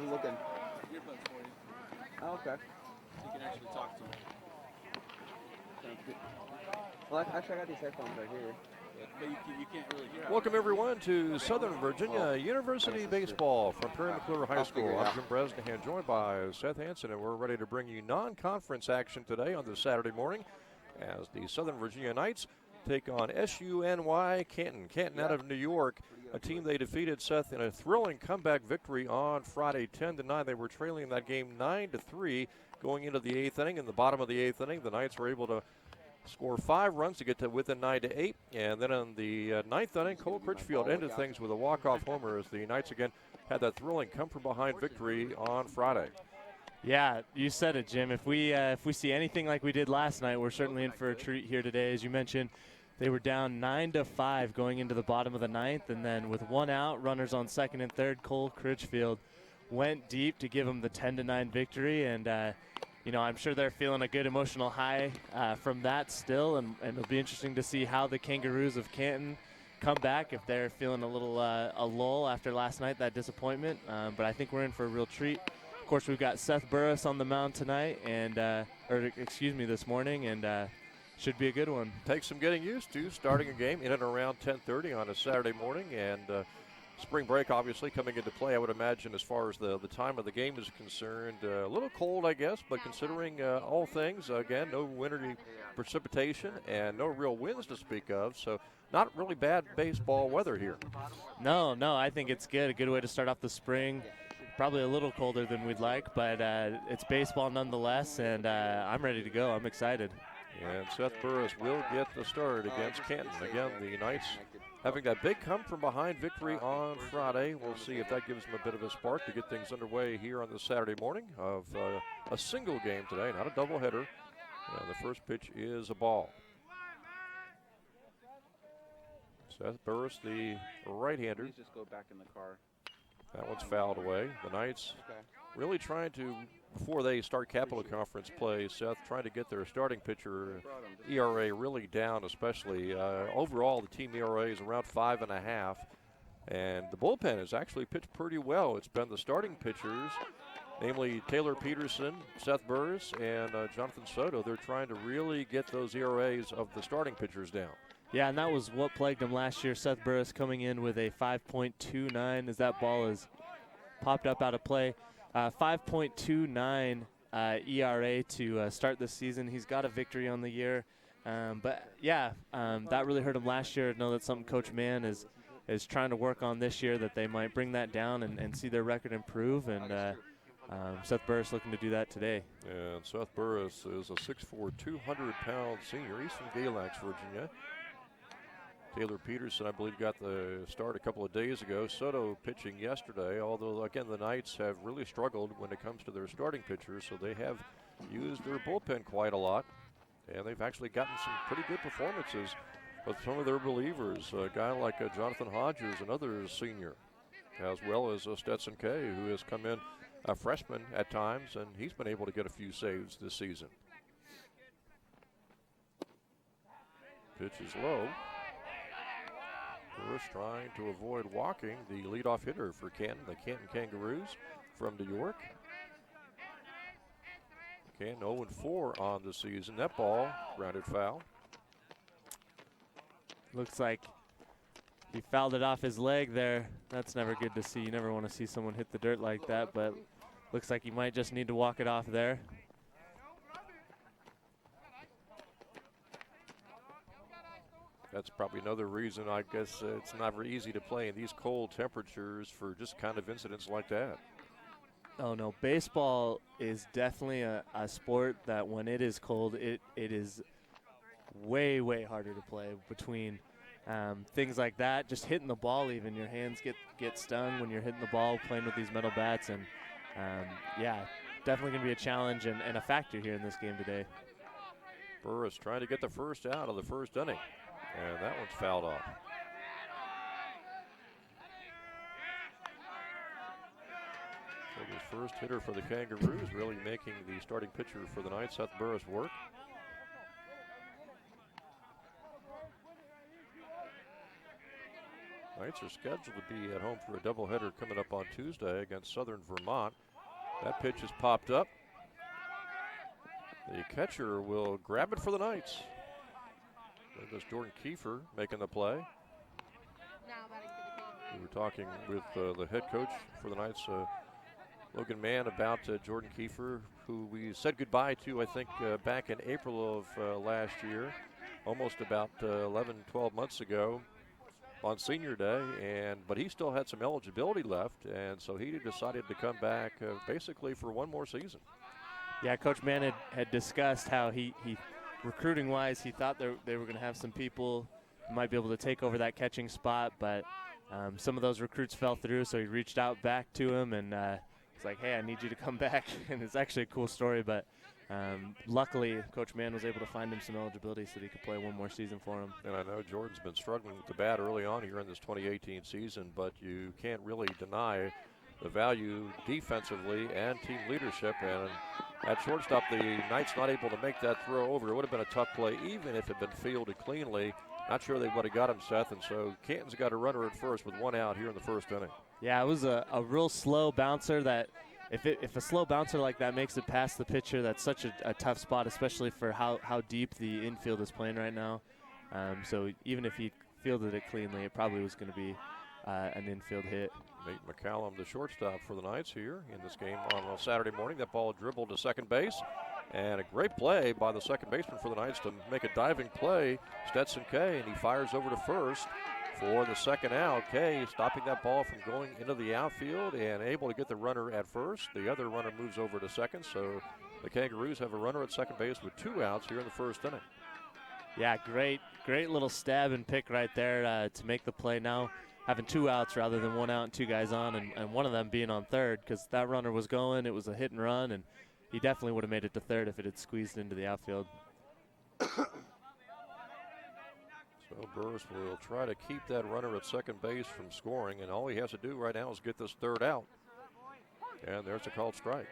How's it looking? Earbuds for you. Oh, okay. You can actually talk to them. Sounds good. Well, actually, I got these headphones right here. But you can't really hear. Welcome, everyone, to Southern Virginia University Baseball from Perry McClure High School. I'm Jim Bresnahan, joined by Seth Hansen, and we're ready to bring you non-conference action today on this Saturday morning as the Southern Virginia Knights take on SUNY-Canton. Canton out of New York, a team they defeated, Seth, in a thrilling comeback victory on Friday, 10-9. They were trailing that game 9-3 going into the eighth inning. In the bottom of the eighth inning, the Knights were able to score 5 runs to get to within 9-8. And then in the ninth inning, Cole Critchfield ended things with a walk-off homer as the Knights again had that thrilling come-from-behind victory on Friday. Yeah, you said it, Jim. If we see anything like we did last night, we're certainly in for a treat here today. As you mentioned, they were down 9-5 going into the bottom of the ninth, and then with 1 out, runners on second and third, Cole Critchfield went deep to give them the 10-9 victory. And you know, I'm sure they're feeling a good emotional high from that still, and it'll be interesting to see how the Kangaroos of Canton come back, if they're feeling a little a lull after last night, that disappointment. But I think we're in for a real treat. Of course, we've got Seth Burris on the mound tonight, and this morning, and should be a good one. Takes some getting used to starting a game in and around 10:30 on a Saturday morning, and spring break obviously coming into play, I would imagine, as far as the time of the game is concerned. A little cold, I guess, but considering all things, again, no wintry precipitation and no real winds to speak of, so not really bad baseball weather here. No, I think it's good. A good way to start off the spring. Probably a little colder than we'd like, but it's baseball nonetheless, and I'm ready to go. I'm excited. And Seth Burris will get the start against Canton. Again, the Knights having that big come-from-behind victory on Friday. We'll see if that gives them a bit of a spark to get things underway here on this Saturday morning of a single game today, not a doubleheader. And the first pitch is a ball. Seth Burris, the right-hander. Please just go back in the car. That one's fouled away. The Knights really trying to, before they start Capital Conference play, Seth, trying to get their starting pitcher ERA really down, especially. Overall, the team ERA is around 5.5. And the bullpen has actually pitched pretty well. It's been the starting pitchers, namely Taylor Peterson, Seth Burris, and Jonathan Soto. They're trying to really get those ERAs of the starting pitchers down. Yeah, and that was what plagued him last year. Seth Burris coming in with a 5.29 as that ball is popped up out of play. 5.29 ERA to start this season. He's got a victory on the year. But, yeah, that really hurt him last year. I know that's something Coach Mann is trying to work on this year, that they might bring that down and see their record improve. And Seth Burris looking to do that today. And Seth Burris is a 6'4", 200-pound senior. He's from Galax, Virginia. Taylor Peterson, I believe, got the start a couple of days ago. Soto pitching yesterday, although, again, the Knights have really struggled when it comes to their starting pitchers, so they have used their bullpen quite a lot, and they've actually gotten some pretty good performances with some of their relievers. A guy like Jonathan Hodges, another senior, as well as Stetson Kay, who has come in a freshman at times, and he's been able to get a few saves this season. Pitch is low. Burris trying to avoid walking the leadoff hitter for Canton, the Canton Kangaroos from New York. Canton 0-4 on the season. That ball grounded foul. Looks like he fouled it off his leg there. That's never good to see. You never want to see someone hit the dirt like that, but looks like he might just need to walk it off there. That's probably another reason, I guess, it's not very easy to play in these cold temperatures for just kind of incidents like that. Oh, no. Baseball is definitely a sport that when it is cold, it is way, way harder to play between things like that. Just hitting the ball even. Your hands get stung when you're hitting the ball, playing with these metal bats. And, yeah, definitely going to be a challenge and a factor here in this game today. Burris trying to get the first out of the first inning. And that one's fouled off. So his first hitter for the Kangaroos, really making the starting pitcher for the Knights, Seth Burris, work. Knights are scheduled to be at home for a doubleheader coming up on Tuesday against Southern Vermont. That pitch has popped up. The catcher will grab it for the Knights. There goes Jordan Kiefer making the play. We were talking with the head coach for the Knights, Logan Mann, about Jordan Kiefer, who we said goodbye to, I think, back in April of last year, almost about 11, 12 months ago on Senior Day, but he still had some eligibility left, and so he decided to come back basically for one more season. Yeah, Coach Mann had discussed how he recruiting-wise, he thought they were going to have some people who might be able to take over that catching spot, but some of those recruits fell through, so he reached out back to him, and he's like, hey, I need you to come back. And it's actually a cool story, but luckily Coach Mann was able to find him some eligibility so that he could play one more season for him. And I know Jordan's been struggling with the bat early on here in this 2018 season, but you can't really deny the value defensively and team leadership. And at shortstop, the Knights not able to make that throw over. It would have been a tough play even if it had been fielded cleanly. Not sure they would have got him, Seth, and so Canton's got a runner at first with one out here in the first inning. Yeah, it was a real slow bouncer that if a slow bouncer like that makes it past the pitcher, that's such a tough spot, especially for how deep the infield is playing right now. So even if he fielded it cleanly, it probably was going to be an infield hit. Nate McCallum, the shortstop for the Knights here in this game on a Saturday morning. That ball dribbled to second base. And a great play by the second baseman for the Knights to make a diving play, Stetson Kay, and he fires over to first for the second out. Kay stopping that ball from going into the outfield and able to get the runner at first. The other runner moves over to second, so the Kangaroos have a runner at second base with 2 outs here in the first inning. Yeah, great little stab and pick right there to make the play now. Having 2 outs rather than 1 out and 2 guys on, and one of them being on third because that runner was going. It was a hit and run, and he definitely would have made it to third if it had squeezed into the outfield. So Burris will try to keep that runner at second base from scoring, and all he has to do right now is get this third out. And there's a called strike.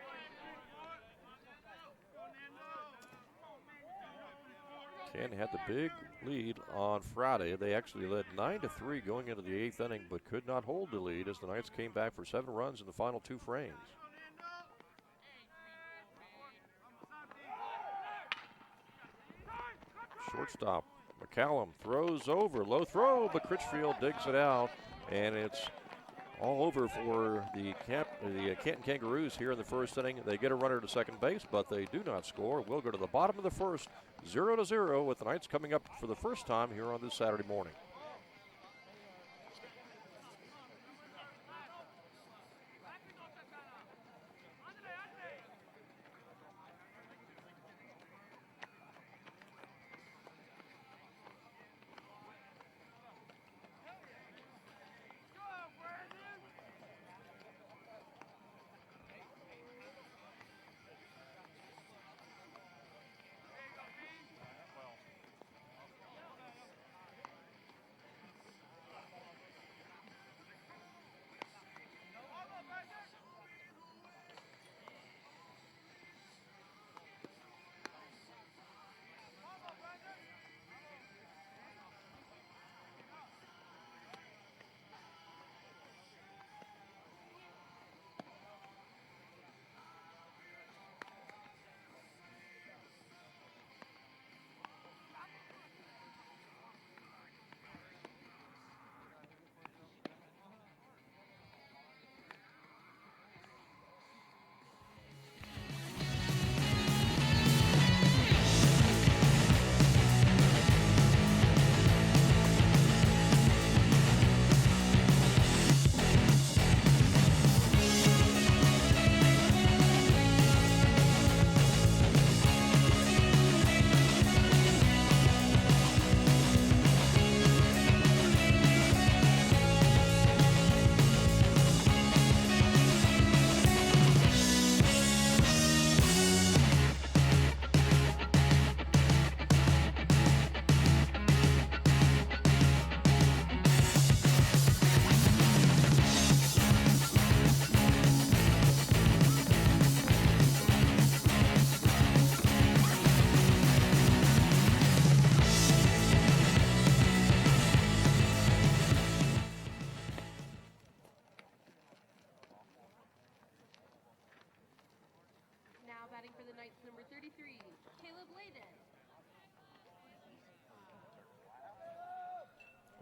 Canton had the big lead on Friday. They actually led 9-3 going into the 8th inning, but could not hold the lead as the Knights came back for 7 runs in the final 2 frames. Shortstop McCallum throws over, low throw, but Critchfield digs it out, and it's all over for the Canton Kangaroos here in the first inning. They get a runner to second base, but they do not score. We'll go to the bottom of the first, 0-0, with the Knights coming up for the first time here on this Saturday morning.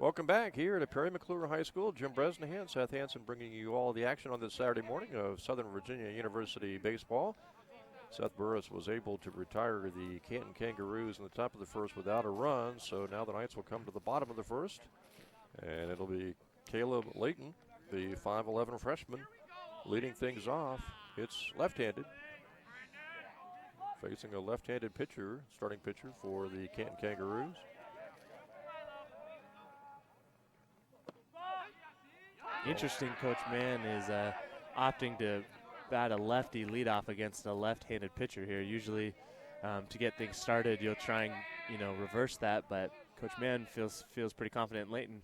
Welcome back here to Perry McClure High School. Jim Bresnahan, Seth Hansen bringing you all the action on this Saturday morning of Southern Virginia University baseball. Seth Burris was able to retire the Canton Kangaroos in the top of the first without a run, so now the Knights will come to the bottom of the first, and it'll be Caleb Layton, the 5'11 freshman, leading things off. It's left-handed, facing a left-handed pitcher, starting pitcher for the Canton Kangaroos. Interesting, Coach Mann is opting to bat a lefty leadoff against a left-handed pitcher here. Usually, to get things started, you'll try and reverse that, but Coach Mann feels pretty confident in Layton.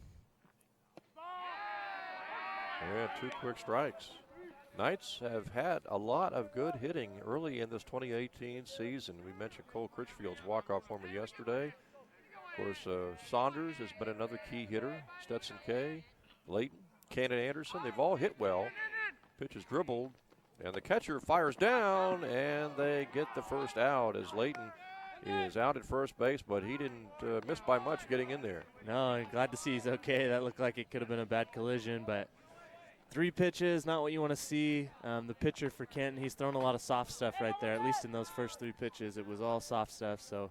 Yeah, 2 quick strikes. Knights have had a lot of good hitting early in this 2018 season. We mentioned Cole Critchfield's walk-off homer yesterday. Of course, Saunders has been another key hitter. Stetson Kay, Layton, Cannon Anderson, they've all hit well. Pitch is dribbled, and the catcher fires down, and they get the first out as Layton is out at first base, but he didn't miss by much getting in there. No, I'm glad to see he's okay. That looked like it could have been a bad collision, but 3 pitches, not what you want to see. The pitcher for Canton, he's thrown a lot of soft stuff right there, at least in those first 3 pitches. It was all soft stuff, so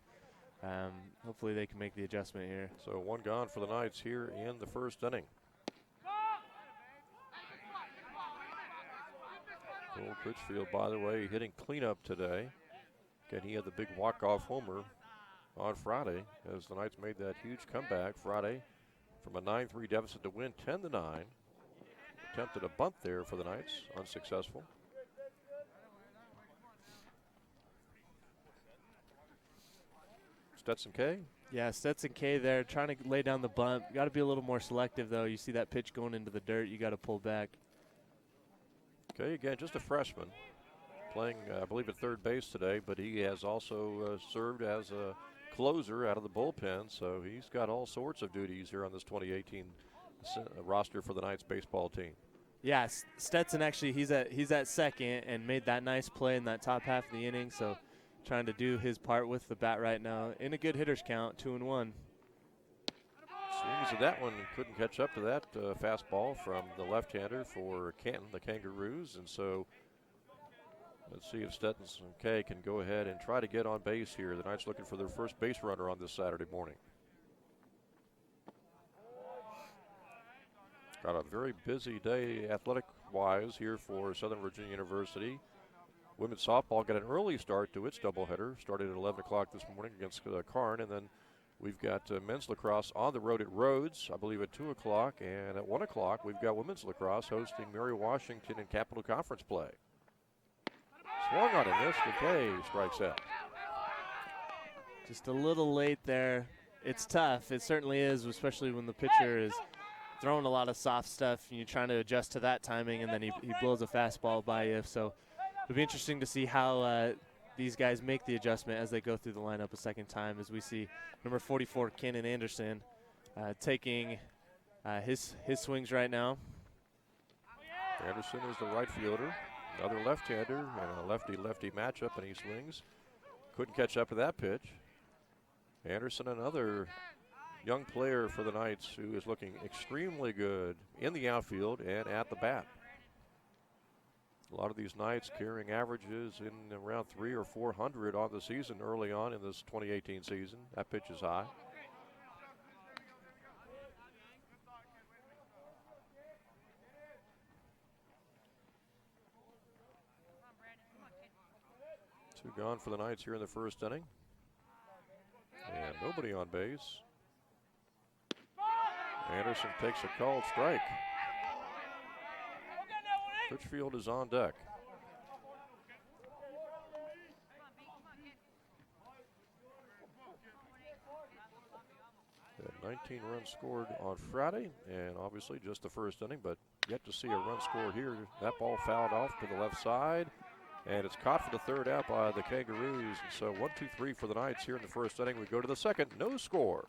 hopefully they can make the adjustment here. So 1 gone for the Knights here in the first inning. Cole Critchfield, by the way, hitting cleanup today. Again, he had the big walk-off homer on Friday as the Knights made that huge comeback Friday from a 9-3 deficit to win 10-9. Attempted a bunt there for the Knights, unsuccessful. Stetson Kay. Yeah, Stetson Kay there trying to lay down the bunt. Got to be a little more selective, though. You see that pitch going into the dirt, you got to pull back. Okay, again, just a freshman playing, I believe, at third base today, but he has also served as a closer out of the bullpen, so he's got all sorts of duties here on this 2018 roster for the Knights baseball team. Yeah, Stetson actually, he's at second and made that nice play in that top half of the inning, so trying to do his part with the bat right now. In a good hitter's count, 2-1. Swings at that one, couldn't catch up to that fastball from the left-hander for Canton, the Kangaroos, and so let's see if Stetson Kay can go ahead and try to get on base here. The Knights looking for their first base runner on this Saturday morning. Got a very busy day athletic-wise here for Southern Virginia University. Women's softball got an early start to its doubleheader. Started at 11 o'clock this morning against Karn, and then we've got men's lacrosse on the road at Rhodes, I believe at 2 o'clock, and at 1 o'clock we've got women's lacrosse hosting Mary Washington in Capital Conference play. Swung on it, missed. McKay strikes out. Just a little late there. It's tough. It certainly is, especially when the pitcher is throwing a lot of soft stuff and you're trying to adjust to that timing, and then he blows a fastball by you. So it'll be interesting to see how these guys make the adjustment as they go through the lineup a second time, as we see number 44, Cannon Anderson, taking his swings right now. Anderson is the right fielder. Another left-hander and a lefty-lefty matchup, and he swings. Couldn't catch up to that pitch. Anderson, another young player for the Knights who is looking extremely good in the outfield and at the bat. A lot of these Knights carrying averages in around 300 or 400 on the season early on in this 2018 season. That pitch is high. Two gone for the Knights here in the first inning. And nobody on base. Anderson takes a called strike. Critchfield is on deck. Had 19 runs scored on Friday, and obviously just the first inning, but yet to see a run score here. That ball fouled off to the left side, and it's caught for the third out by the Kangaroos. And so 1-2-3 for the Knights here in the first inning. We go to the second, no score.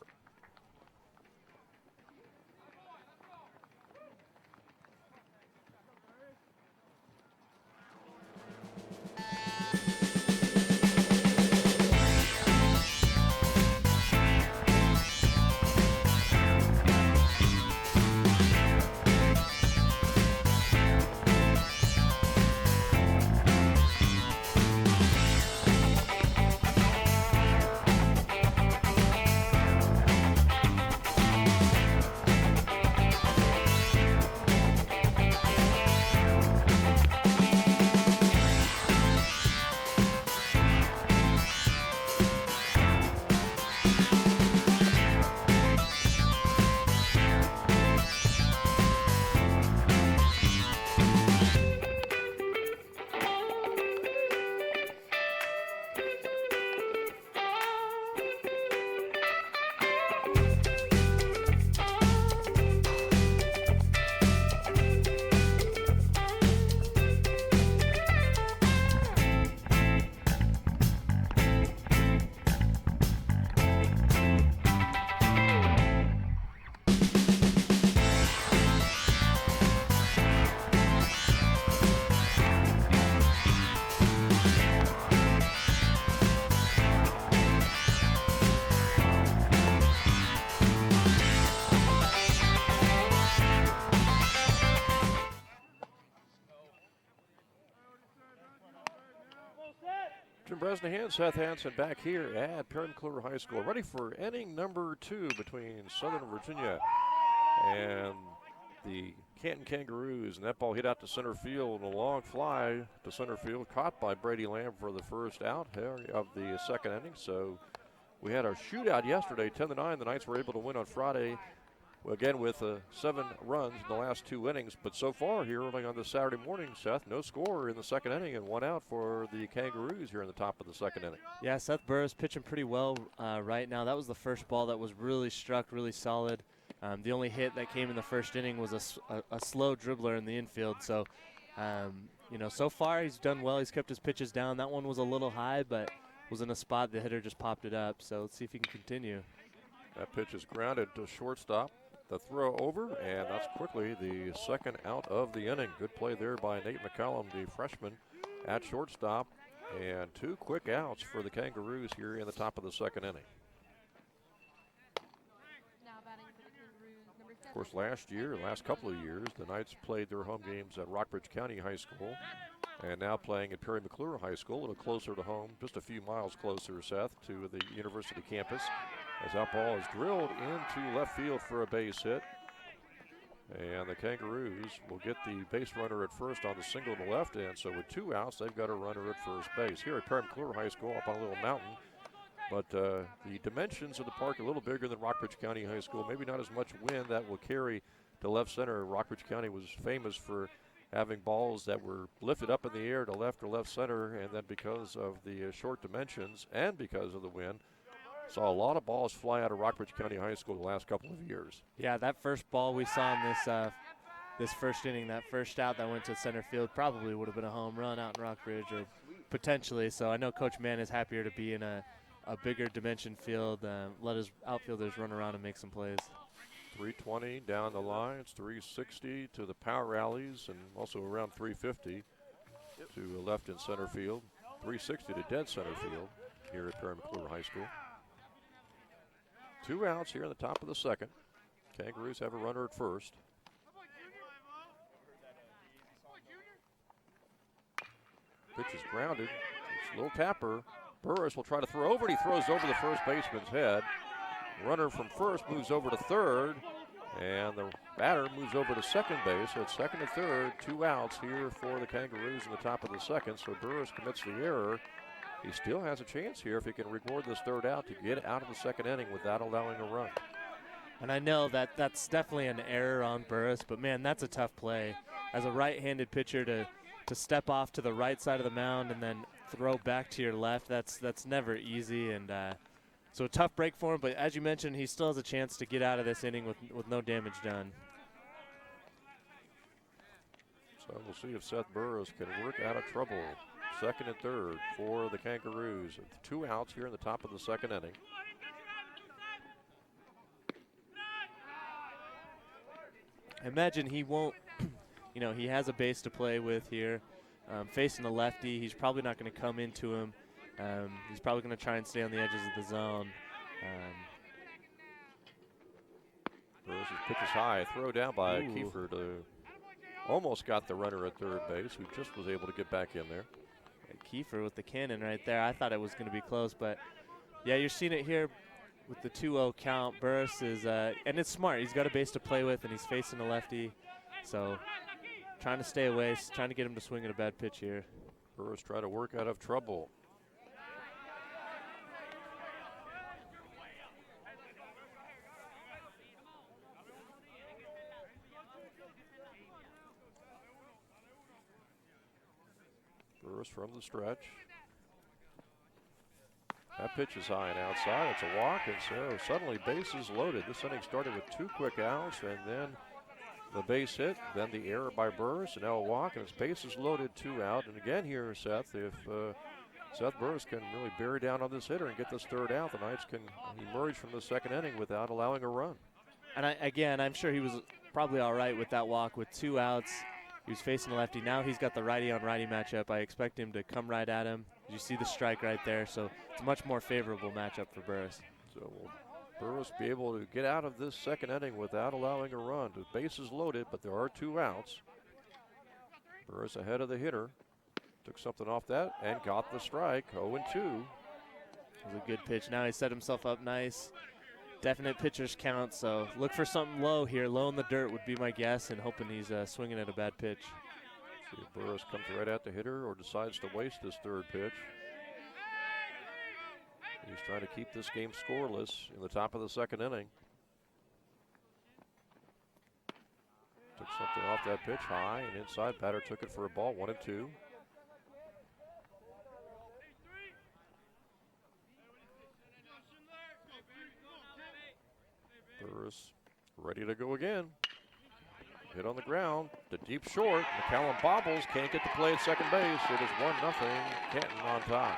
Bresnahan, Seth Hansen back here at Perry McClure High School, ready for inning number 2 between Southern Virginia and the Canton Kangaroos. And that ball hit out to center field, a long fly to center field, caught by Brady Lamb for the first out of the second inning. So we had our shootout yesterday, 10-9. The Knights were able to win on Friday, again with 7 runs in the last 2 innings. But so far here early on this Saturday morning, Seth, no score in the second inning and 1 out for the Kangaroos here in the top of the second inning. Yeah, Seth Burris pitching pretty well right now. That was the first ball that was really struck, really solid. The only hit that came in the first inning was a slow dribbler in the infield. So, so far he's done well. He's kept his pitches down. That one was a little high, but was in a spot the hitter just popped it up. So let's see if he can continue. That pitch is grounded to shortstop. The throw over, and that's quickly the second out of the inning. Good play there by Nate McCollum, the freshman, at shortstop. And 2 quick outs for the Kangaroos here in the top of the second inning. Of course, last couple of years, the Knights played their home games at Rockbridge County High School, and now playing at Perry McClure High School, a little closer to home, just a few miles closer, Seth, to the university campus. As that ball is drilled into left field for a base hit. And the Kangaroos will get the base runner at first on the single to left end. So with 2 outs, they've got a runner at first base. Here at Perry McClure High School up on a little mountain. But the dimensions of the park are a little bigger than Rockbridge County High School. Maybe not as much wind that will carry to left center. Rockbridge County was famous for having balls that were lifted up in the air to left or left center. And then because of the short dimensions and because of the wind, saw a lot of balls fly out of Rockbridge County High School the last couple of years. Yeah, that first ball we saw in this first inning, that first out that went to center field, probably would have been a home run out in Rockbridge, or potentially. So I know Coach Mann is happier to be in a bigger dimension field, let his outfielders run around and make some plays. 320 down the line. It's 360 to the power rallies, and also around 350 to left and center field. 360 to dead center field here at Perry McClure High School. 2 outs here in the top of the second. Kangaroos have a runner at first. Pitch is grounded. It's a little tapper. Burris will try to throw over, and he throws over the first baseman's head. Runner from first moves over to third, and the batter moves over to second base. So it's second and third, 2 outs here for the Kangaroos in the top of the second. So Burris commits the error. He still has a chance here if he can record this third out to get out of the second inning without allowing a run. And I know that's definitely an error on Burris, but man, that's a tough play. As a right-handed pitcher to step off to the right side of the mound and then throw back to your left, that's never easy. And so a tough break for him, but as you mentioned, he still has a chance to get out of this inning with no damage done. So we'll see if Seth Burris can work out of trouble. Second and third for the Kangaroos. 2 outs here in the top of the second inning. I imagine he won't, he has a base to play with here. Facing the lefty, he's probably not going to come into him. He's probably going to try and stay on the edges of the zone. Burris' pitch is high. Throw down by Kiefer to almost got the runner at third base, who just was able to get back in there. And Kiefer with the cannon right there. I thought it was going to be close, but yeah, you're seeing it here with the 2-0 count. Burris is, and it's smart. He's got a base to play with, and he's facing a lefty. So trying to stay away, trying to get him to swing at a bad pitch here. Burris trying to work out of trouble. Burris from the stretch. That pitch is high and outside. It's a walk, and so suddenly bases loaded. This inning started with 2 quick outs, and then the base hit, then the error by Burris, and now a walk, and it's bases loaded, 2 out. And again here, Seth, if Seth Burris can really bear down on this hitter and get this third out, the Knights can emerge from the second inning without allowing a run. And I'm sure he was probably all right with that walk with 2 outs. He was facing a lefty. Now he's got the righty-on-righty matchup. I expect him to come right at him. You see the strike right there, so it's a much more favorable matchup for Burris. So will Burris be able to get out of this second inning without allowing a run? The base is loaded, but there are 2 outs. Burris ahead of the hitter. Took something off that and got the strike. 0-2. It was a good pitch. Now he set himself up nice. Definite pitcher's count, so look for something low here. Low in the dirt would be my guess, and hoping he's swinging at a bad pitch. See if Burris comes right at the hitter or decides to waste his third pitch. He's trying to keep this game scoreless in the top of the second inning. Took something off that pitch high and inside. Batter took it for a ball. 1-2. Burris ready to go again. Hit on the ground to deep short. McCallum bobbles, can't get the play at second base. It is 1-0. Canton on top.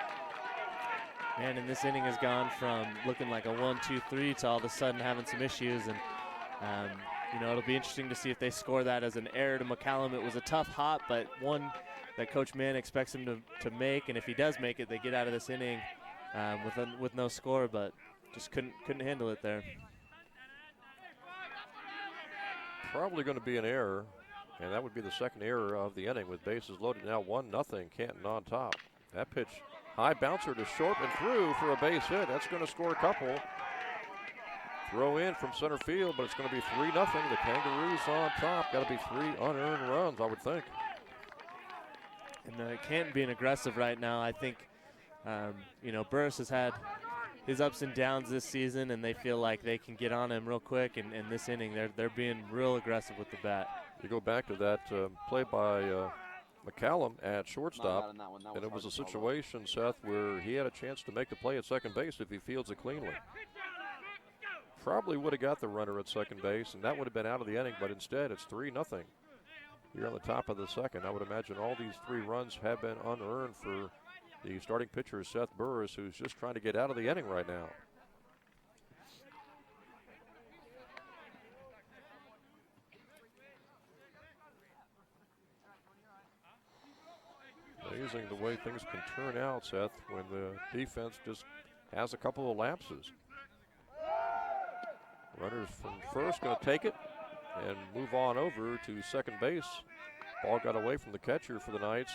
Man, and this inning has gone from looking like a 1-2-3 to all of a sudden having some issues. And, you know, it'll be interesting to see if they score that as an error to McCallum. It was a tough hop, but one that Coach Mann expects him to make. And if he does make it, they get out of this inning with no score, but just couldn't handle it there. Probably going to be an error, and that would be the second error of the inning with bases loaded. Now 1-0, Canton on top. That pitch, high bouncer to short and through for a base hit. That's going to score a couple. Throw in from center field, but it's going to be 3-0. The Kangaroos on top. Got to be 3 unearned runs, I would think. And Canton being aggressive right now, I think, you know, Burris has had his ups and downs this season, and they feel like they can get on him real quick. And in this inning, they're being real aggressive with the bat. You go back to that play by McCallum at shortstop, and it was a situation, Seth, where he had a chance to make the play at second base if he fields it cleanly. Probably would have got the runner at second base, and that would have been out of the inning, but instead it's 3-0. Here on the top of the second, I would imagine all these 3 runs have been unearned for the starting pitcher, Seth Burris, who's just trying to get out of the inning right now. Amazing the way things can turn out, Seth, when the defense just has a couple of lapses. Runners from first going to take it and move on over to second base. Ball got away from the catcher for the Knights,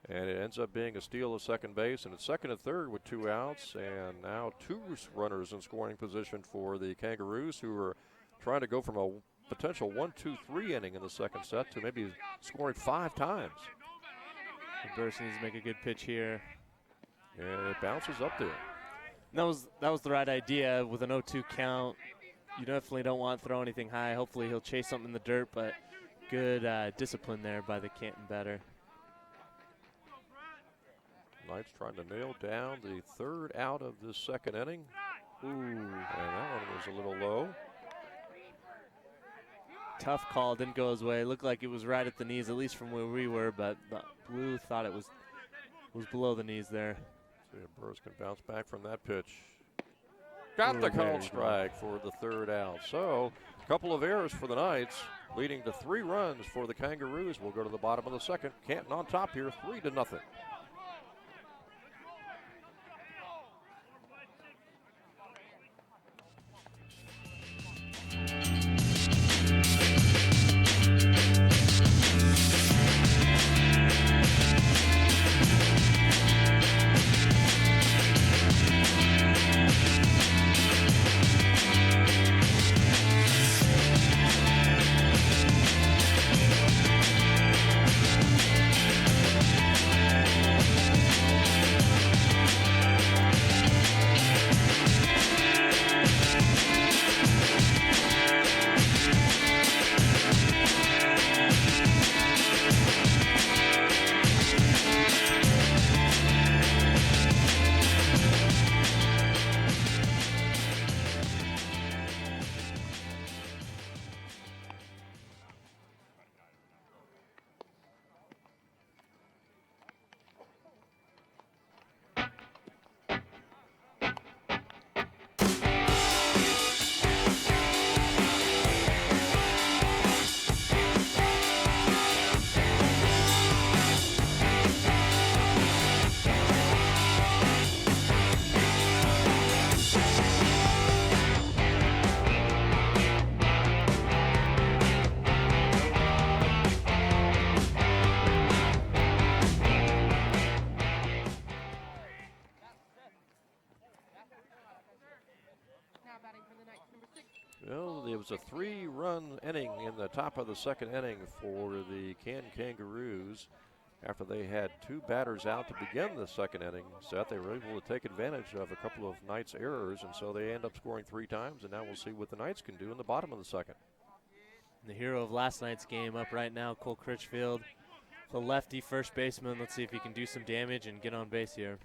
and it ends up being a steal of second base, and it's second and third with 2 outs, and now 2 runners in scoring position for the Kangaroos, who are trying to go from a potential 1-2-3 inning in the second set to maybe scoring 5 times. Burris needs to make a good pitch here. And it bounces up there. That was the right idea with an 0-2 count. You definitely don't want to throw anything high. Hopefully he'll chase something in the dirt, but good discipline there by the Canton batter. Knights trying to nail down the 3rd out of this second inning. Ooh, and that one was a little low. Tough call, didn't go his way. Looked like it was right at the knees, at least from where we were, but the Blue thought it was below the knees there. See if Burris can bounce back from that pitch. Got the called strike for the 3rd out. So a couple of errors for the Knights, leading to 3 runs for the Kangaroos. We'll go to the bottom of the second. Canton on top here, 3-0. Well, it was a 3-run inning in the top of the second inning for the Canton Kangaroos. After they had 2 batters out to begin the second inning, Seth, they were able to take advantage of a couple of Knights' errors, and so they end up scoring 3 times, and now we'll see what the Knights can do in the bottom of the second. The hero of last night's game up right now, Cole Critchfield, the lefty first baseman. Let's see if he can do some damage and get on base here.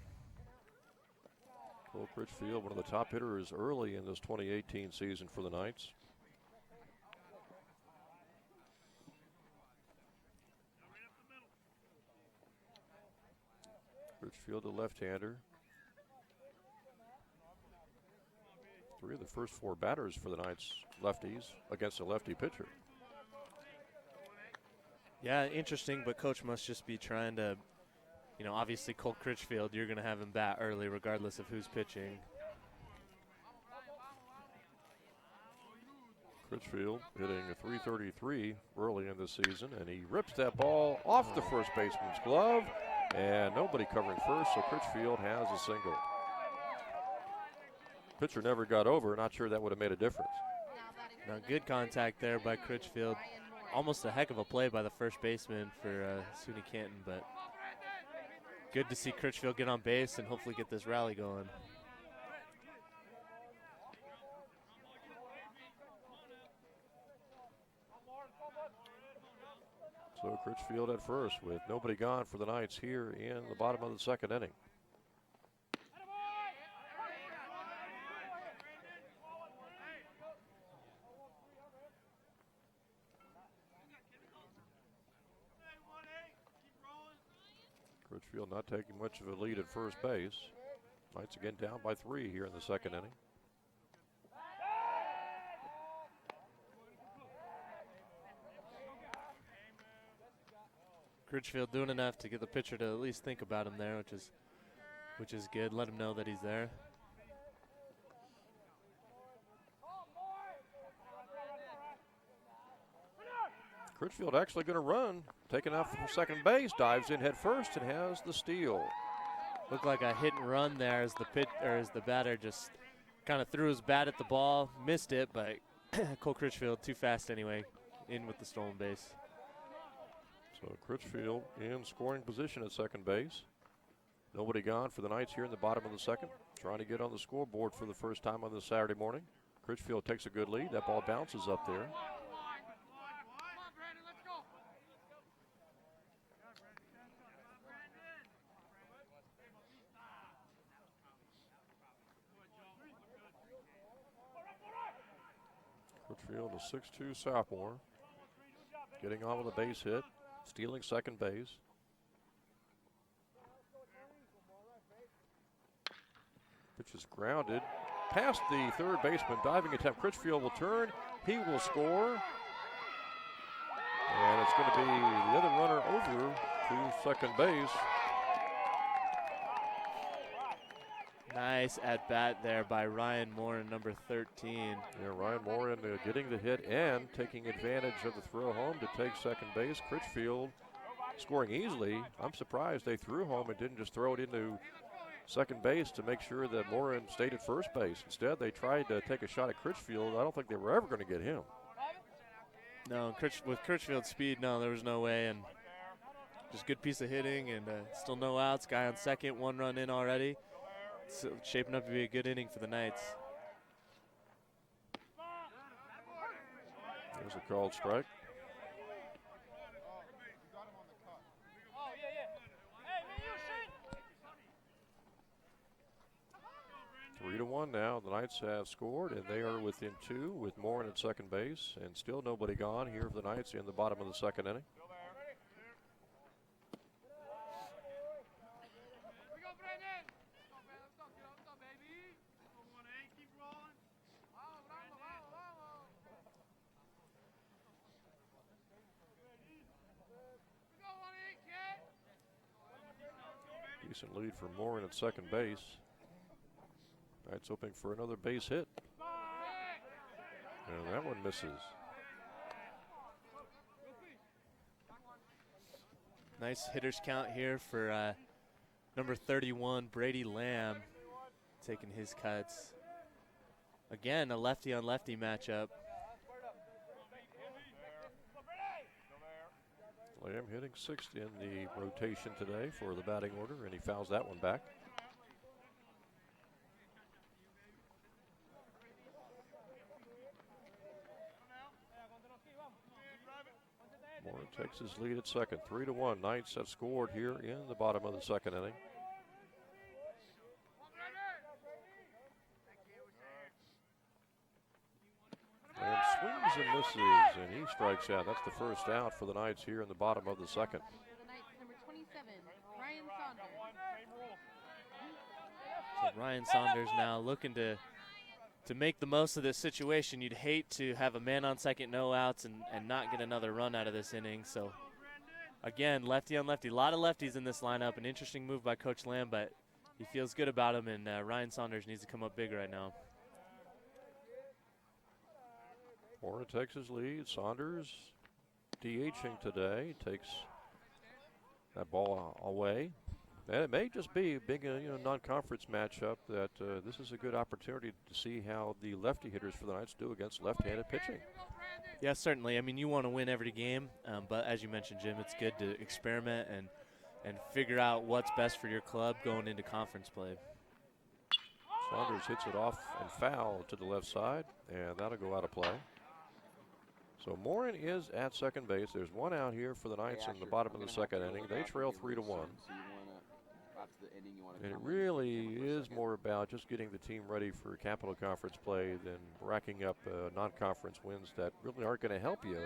Cole Critchfield, one of the top hitters early in this 2018 season for the Knights. Critchfield, the left-hander. 3 of the first 4 batters for the Knights lefties against a lefty pitcher. Yeah, interesting, but coach must just be trying to, obviously Cole Critchfield, you're going to have him bat early regardless of who's pitching. Critchfield hitting a .333 early in the season, and he rips that ball off the first baseman's glove, and nobody covering first, so Critchfield has a single. Pitcher never got over. Not sure that would have made a difference. Now, good contact there by Critchfield. Almost a heck of a play by the first baseman for SUNY-Canton, but good to see Critchfield get on base and hopefully get this rally going. So Critchfield at first with nobody gone for the Knights here in the bottom of the second inning. Critchfield not taking much of a lead at first base. Knights again down by 3 here in the second inning. Critchfield doing enough to get the pitcher to at least think about him there, which is good. Let him know that he's there. Critchfield actually going to run, taking off from second base, dives in head first and has the steal. Looked like a hit and run there as the batter just kind of threw his bat at the ball, missed it, but Cole Critchfield too fast anyway, in with the stolen base. So Critchfield in scoring position at second base. Nobody gone for the Knights here in the bottom of the second. Trying to get on the scoreboard for the first time on this Saturday morning. Critchfield takes a good lead. That ball bounces up there. Critchfield, a 6'2" sophomore, getting on with a base hit, stealing second base. Pitch is grounded past the third baseman, diving attempt. Critchfield will turn, he will score, and it's going to be the other runner over to second base. Nice at bat there by Ryan Morin, number 13. Yeah, Ryan Morin getting the hit and taking advantage of the throw home to take second base. Critchfield scoring easily. I'm surprised they threw home and didn't just throw it into second base to make sure that Morin stayed at first base. Instead, they tried to take a shot at Critchfield. I don't think they were ever going to get him. No, with Critchfield's speed, no, there was no way. And just good piece of hitting and still no outs. Guy on second, 1 run in already. It's shaping up to be a good inning for the Knights. There's a called strike. Three to 1 now. The Knights have scored, and they are within 2 with Morin at second base, and still nobody gone here for the Knights in the bottom of the second inning. Decent lead for Morin at second base. Knights hoping for another base hit. And that one misses. Nice hitters count here for number 31, Brady Lamb, taking his cuts. Again, a lefty on lefty matchup. Lamb hitting 6th in the rotation today for the batting order, and he fouls that one back. Moore takes his lead at second. 3-1. Knights have scored here in the bottom of the second inning. And swings and misses, and he strikes out. That's the first out for the Knights here in the bottom of the second. So Ryan Saunders now looking to make the most of this situation. You'd hate to have a man on second, no outs, and not get another run out of this inning. So, again, lefty on lefty. A lot of lefties in this lineup. An interesting move by Coach Lamb, but he feels good about him, and Ryan Saunders needs to come up big right now. Moore takes his lead. Saunders DHing today. Takes that ball away. And it may just be a big non-conference matchup that this is a good opportunity to see how the lefty hitters for the Knights do against left-handed pitching. Yeah, certainly. I mean, you want to win every game, but as you mentioned, Jim, it's good to experiment and figure out what's best for your club going into conference play. Saunders hits it off and foul to the left side, and that'll go out of play. So Morin is at second base. There's one out here for the Knights in the bottom of the second inning. They trail 3-1. And it really is more about just getting the team ready for Capital Conference play than racking up non-conference wins that really aren't going to help you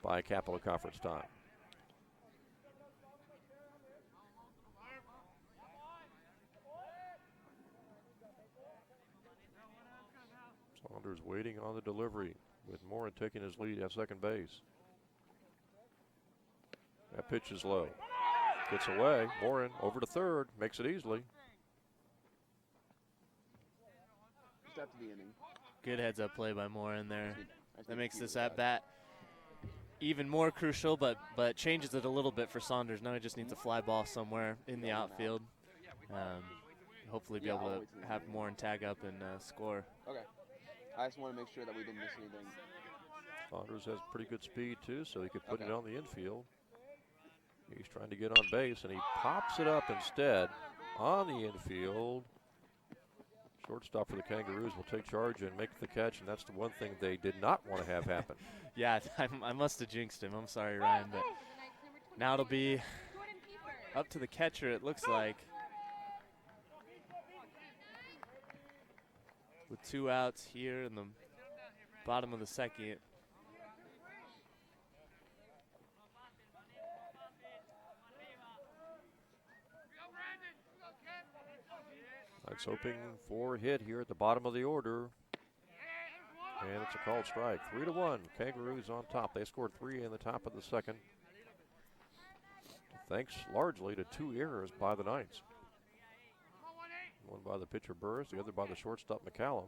by Capital Conference time. Saunders waiting on the delivery with Morin taking his lead at second base. That pitch is low. Gets away. Morin over to third. Makes it easily. Step to the inning. Good heads-up play by Morin there. That makes this at-bat even more crucial, but changes it a little bit for Saunders. Now he just needs a fly ball somewhere in the outfield. Hopefully be able to have Morin tag up and score. Okay. I just want to make sure that we didn't miss anything. Saunders has pretty good speed, too, so he could put it on the infield. He's trying to get on base, and he pops it up instead on the infield. Shortstop for the Kangaroos will take charge and make the catch, and that's the one thing they did not want to have happen. Yeah, I must have jinxed him. I'm sorry, Ryan, but now it'll be up to the catcher, it looks like. With 2 outs here in the bottom of the second. Knights hoping for a hit here at the bottom of the order. And it's a called strike. 3-1. Kangaroos on top. They scored 3 in the top of the second. Thanks largely to 2 errors by the Knights. One by the pitcher Burris, the other by the shortstop McCallum.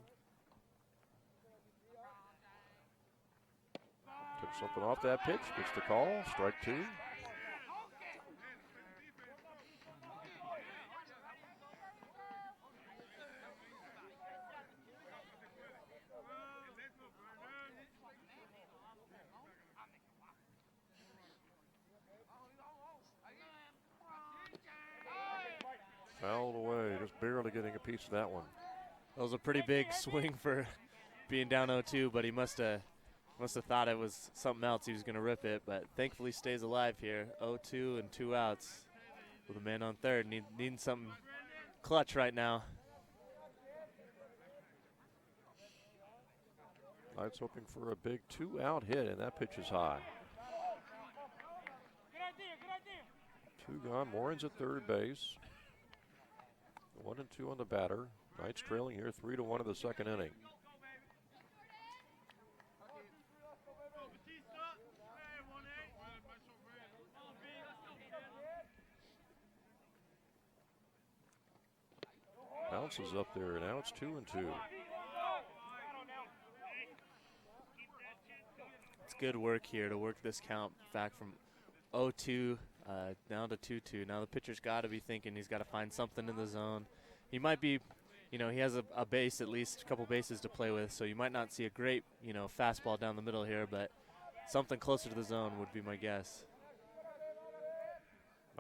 Took something off that pitch. Gets the call. Strike 2. Fouled away, just barely getting a piece of that one. That was a pretty big swing for being down 0-2, but he must have thought it was something else. He was going to rip it, but thankfully stays alive here. 0-2 and 2 outs with a man on third. Needing something clutch right now. Knights hoping for a big 2-out hit, and that pitch is high. 2 gone. Morin's at third base. 1 and 2 on the batter. Knights trailing here 3-1 in the second inning. Bounces up there, and now it's 2 and 2. It's good work here to work this count back from 0-2 down to 2-2. Now the pitcher's got to be thinking he's got to find something in the zone. He might be, he has a base, at least a couple bases to play with, so you might not see a great, fastball down the middle here, but something closer to the zone would be my guess.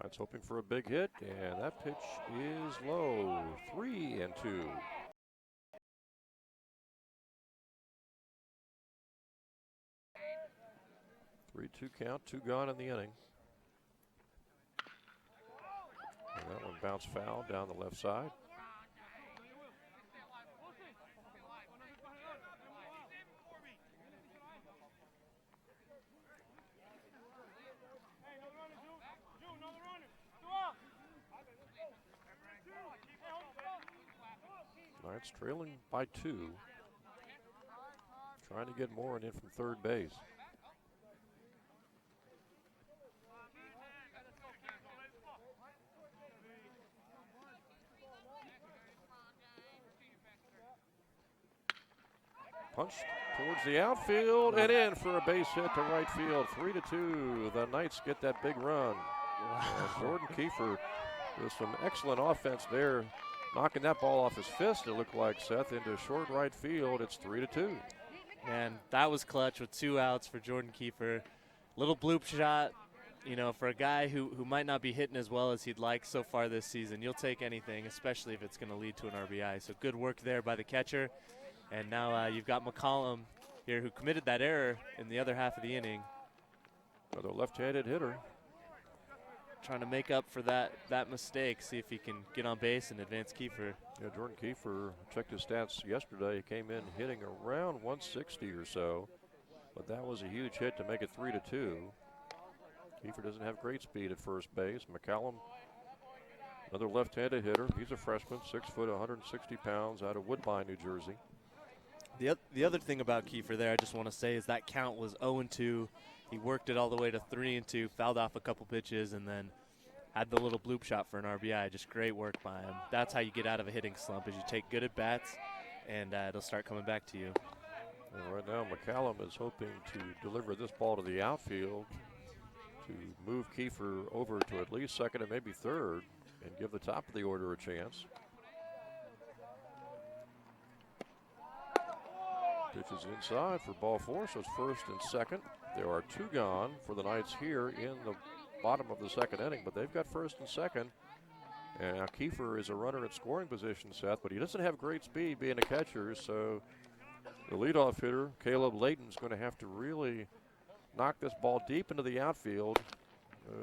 Knights hoping for a big hit, and that pitch is low. 3-2. 3-2 count, 2 gone in the inning. And that one bounced foul down the left side. Knights trailing by 2. Trying to get Morin in from third base. Punched towards the outfield and in for a base hit to right field. 3-2. The Knights get that big run. Wow. Jordan Kiefer with some excellent offense there, knocking that ball off his fist, it looked like, Seth, into short right field. It's 3-2. Man, that was clutch with 2 outs for Jordan Kiefer. Little bloop shot, you know, for a guy who might not be hitting as well as he'd like so far this season. You'll take anything, especially if it's going to lead to an RBI. So good work there by the catcher. And now you've got McCollum here who committed that error in the other half of the inning. Another left-handed hitter. Trying to make up for that mistake, see if he can get on base and advance Kiefer. Yeah, Jordan Kiefer, checked his stats yesterday, came in hitting around 160 or so, but that was a huge hit to make it 3-2. Kiefer doesn't have great speed at first base. McCallum, another left-handed hitter. He's a freshman, 6 foot, 160 pounds, out of Woodbine, New Jersey. The other thing about Kiefer there, I just want to say, is that count was 0-2. He worked it all the way to 3-2, fouled off a couple pitches, and then had the little bloop shot for an RBI. Just great work by him. That's how you get out of a hitting slump, is you take good at bats, and it'll start coming back to you. And right now, McCallum is hoping to deliver this ball to the outfield to move Kiefer over to at least second and maybe third and give the top of the order a chance. Pitch is inside for ball 4, so it's first and second. There are 2 gone for the Knights here in the bottom of the second inning, but they've got first and second. And now Kiefer is a runner at scoring position, Seth, but he doesn't have great speed being a catcher, so the leadoff hitter, Caleb Layton, is going to have to really knock this ball deep into the outfield.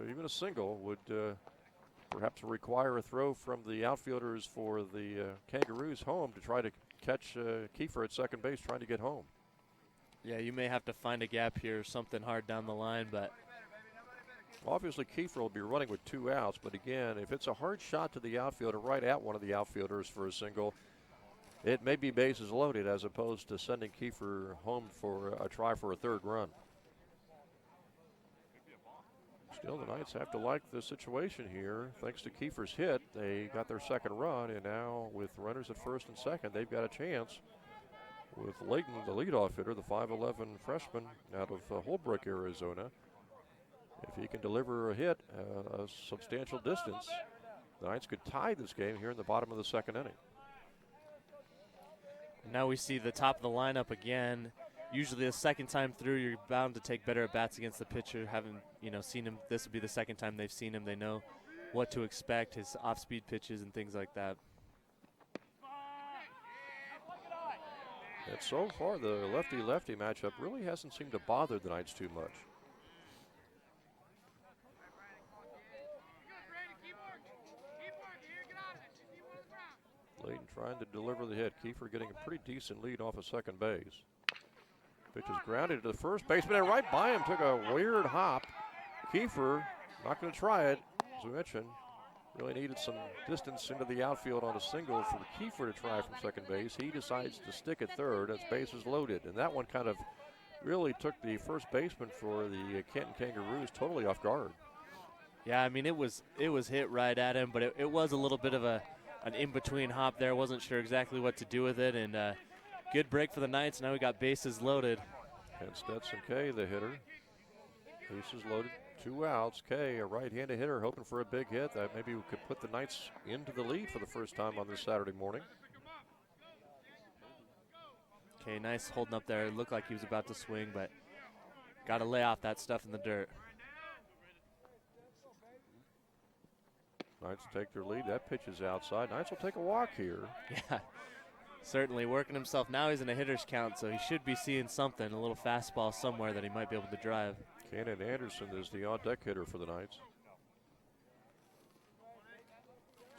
Even a single would perhaps require a throw from the outfielders for the Kangaroos home to try to catch Kiefer at second base trying to get home. Yeah, you may have to find a gap here, something hard down the line, but obviously Kiefer will be running with 2 outs, but again, if it's a hard shot to the outfielder right at one of the outfielders for a single, it may be bases loaded as opposed to sending Kiefer home for a try for a third run. Still, the Knights have to like the situation here. Thanks to Kiefer's hit, they got their second run, and now with runners at first and second, they've got a chance with Layton, the leadoff hitter, the 5'11 freshman out of Holbrook, Arizona. If he can deliver a hit a substantial distance, the Knights could tie this game here in the bottom of the second inning. now we see the top of the lineup again. Usually the second time through, you're bound to take better at bats against the pitcher. Having seen him, this would be the second time they've seen him. They know what to expect, his off-speed pitches and things like that. And so far, the lefty-lefty matchup really hasn't seemed to bother the Knights too much. Layton trying to deliver the hit. Kiefer getting a pretty decent lead off of second base. Pitch is grounded to the first baseman, and right by him took a weird hop. Kiefer not going to try it, as we mentioned. Really needed some distance into the outfield on a single for Kiefer to try from second base. He decides to stick at third as bases loaded, and that one kind of really took the first baseman for the Canton Kangaroos totally off guard. Yeah, I mean, it was hit right at him, but it was a little bit of an in-between hop there. Wasn't sure exactly what to do with it, and good break for the Knights. Now we got bases loaded. And Stetson Kay, the hitter. Bases loaded, 2 outs. Kay, a right-handed hitter, hoping for a big hit that maybe could put the Knights into the lead for the first time on this Saturday morning. Okay, nice holding up there. It looked like he was about to swing, but got to lay off that stuff in the dirt. Knights will take their lead. That pitch is outside. Knights will take a walk here. Yeah, certainly working himself. Now he's in a hitter's count, so he should be seeing something, a little fastball somewhere that he might be able to drive. Cannon Anderson is the on-deck hitter for the Knights.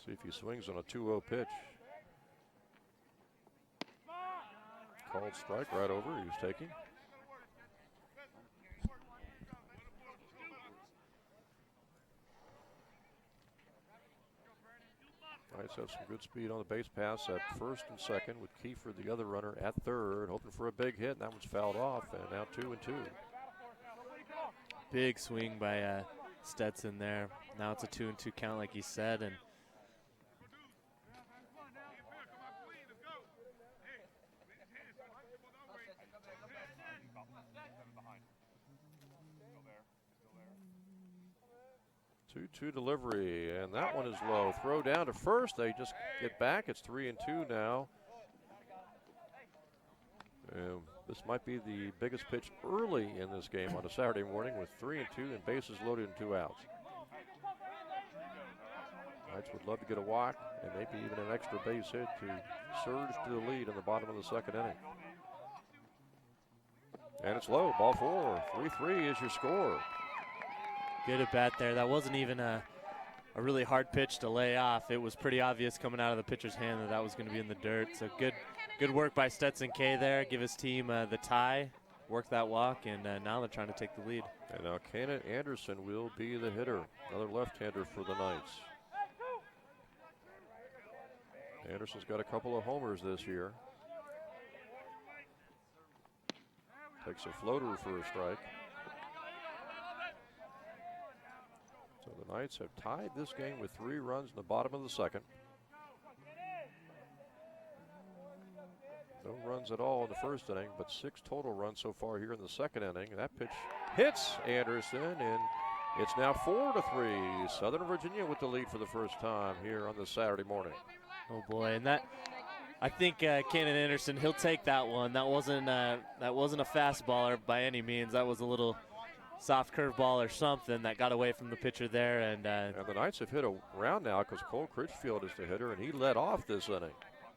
See if he swings on a 2-0 pitch. Called strike right over. He was taking. Knights have some good speed on the base pass at first and second, with Kiefer, the other runner, at third, hoping for a big hit, and that one's fouled off, and now 2-2. Big swing by Stetson there. Now it's a 2-2 count, like he said, and 2-2 delivery, and that one is low. Throw down to first. They just get back. It's 3-2 now. This might be the biggest pitch early in this game on a Saturday morning, with 3-2 and bases loaded and 2 outs. Knights would love to get a walk and maybe even an extra base hit to surge to the lead in the bottom of the second inning. And it's low. Ball 4. 3-3 is your score. good at bat there. That wasn't even a really hard pitch to lay off. It was pretty obvious coming out of the pitcher's hand that was going to be in the dirt. So good work by Stetson K there. Give his team the tie, work that walk, and now they're trying to take the lead. And now Cannon Anderson will be the hitter. Another left-hander for the Knights. Anderson's got a couple of homers this year. Takes a floater for a strike. So the Knights have tied this game with 3 runs in the bottom of the second. No runs at all in the first inning, but 6 total runs so far here in the second inning. That pitch hits Anderson, and it's now 4-3. Southern Virginia with the lead for the first time here on this Saturday morning. Oh boy, and that, I think Cannon Anderson, he'll take that one. That wasn't a fastballer by any means. That was a little soft curveball or something that got away from the pitcher there. And the Knights have hit a round now because Cole Critchfield is the hitter, and he led off this inning,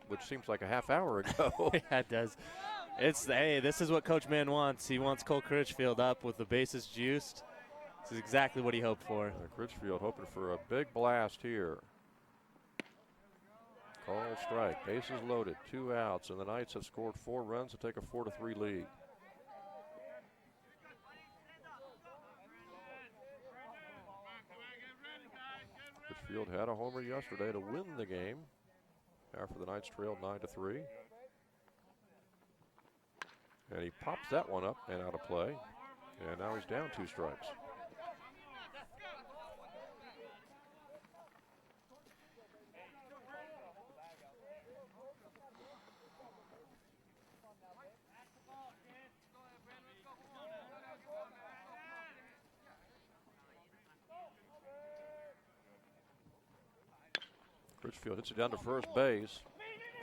which seems like a half hour ago. Yeah, it does. Hey, this is what Coach Mann wants. He wants Cole Critchfield up with the bases juiced. This is exactly what he hoped for. Critchfield hoping for a big blast here. Call strike, bases loaded, 2 outs, and the Knights have scored 4 runs to take a 4-3 lead. Critchfield had a homer yesterday to win the game after the Knights trailed 9-3. And he pops that one up and out of play, and now he's down 2 strikes. Critchfield hits it down to first base,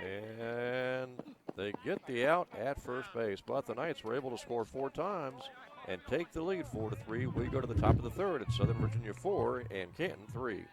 and they get the out at first base. But the Knights were able to score 4 times and take the lead 4-3. We go to the top of the third. It's Southern Virginia 4 and Canton 3.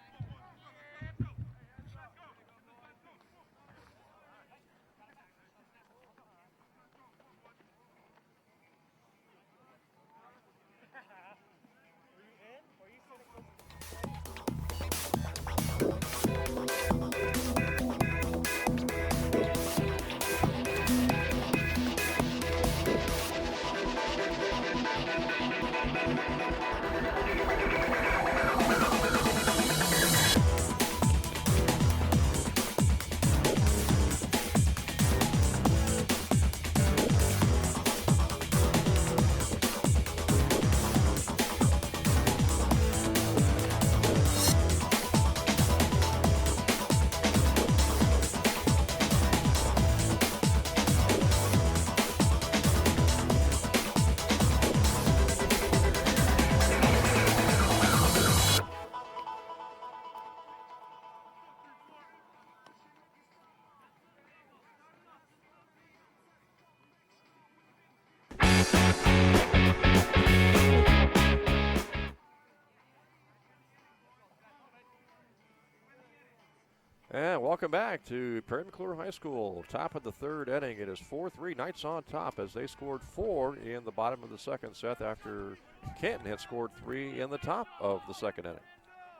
And welcome back to Perry McClure High School. Top of the third inning. It is 4-3. Knights on top as they scored 4 in the bottom of the second set after Canton had scored 3 in the top of the second inning.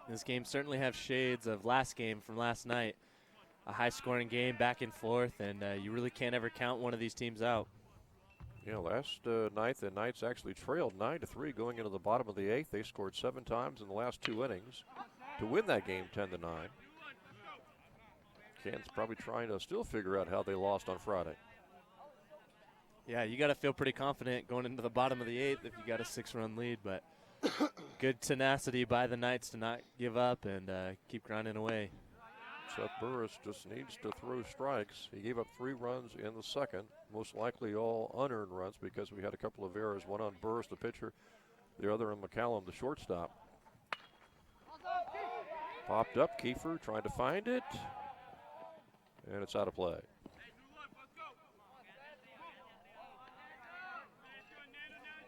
This game certainly have shades of last game from last night. A high-scoring game, back and forth, and you really can't ever count one of these teams out. Yeah, last night the Knights actually trailed 9-3 going into the bottom of the eighth. They scored 7 times in the last 2 innings to win that game 10-9. Canton's probably trying to still figure out how they lost on Friday. Yeah, you got to feel pretty confident going into the bottom of the eighth if you got a 6-run lead, but good tenacity by the Knights to not give up and keep grinding away. Seth Burris just needs to throw strikes. He gave up 3 runs in the second, most likely all unearned runs because we had a couple of errors, one on Burris, the pitcher, the other on McCallum, the shortstop. Popped up, Kiefer trying to find it, and it's out of play.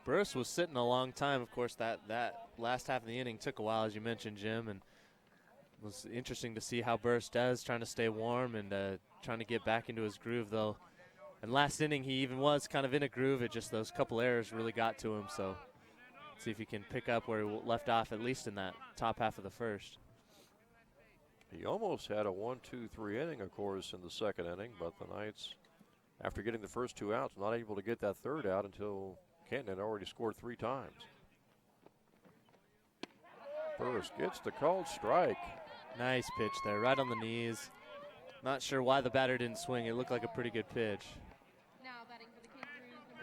Burris was sitting a long time. Of course, that last half of the inning took a while, as you mentioned, Jim, and it was interesting to see how Burris does, trying to stay warm and trying to get back into his groove, though. And last inning, he even was kind of in a groove. It just those couple errors really got to him. So see if he can pick up where he left off, at least in that top half of the first. He almost had a 1-2-3 inning, of course, in the second inning, but the Knights, after getting the first 2 outs, not able to get that third out until Canton had already scored 3 times. Burris gets the called strike. Nice pitch there, right on the knees. Not sure why the batter didn't swing. It looked like a pretty good pitch.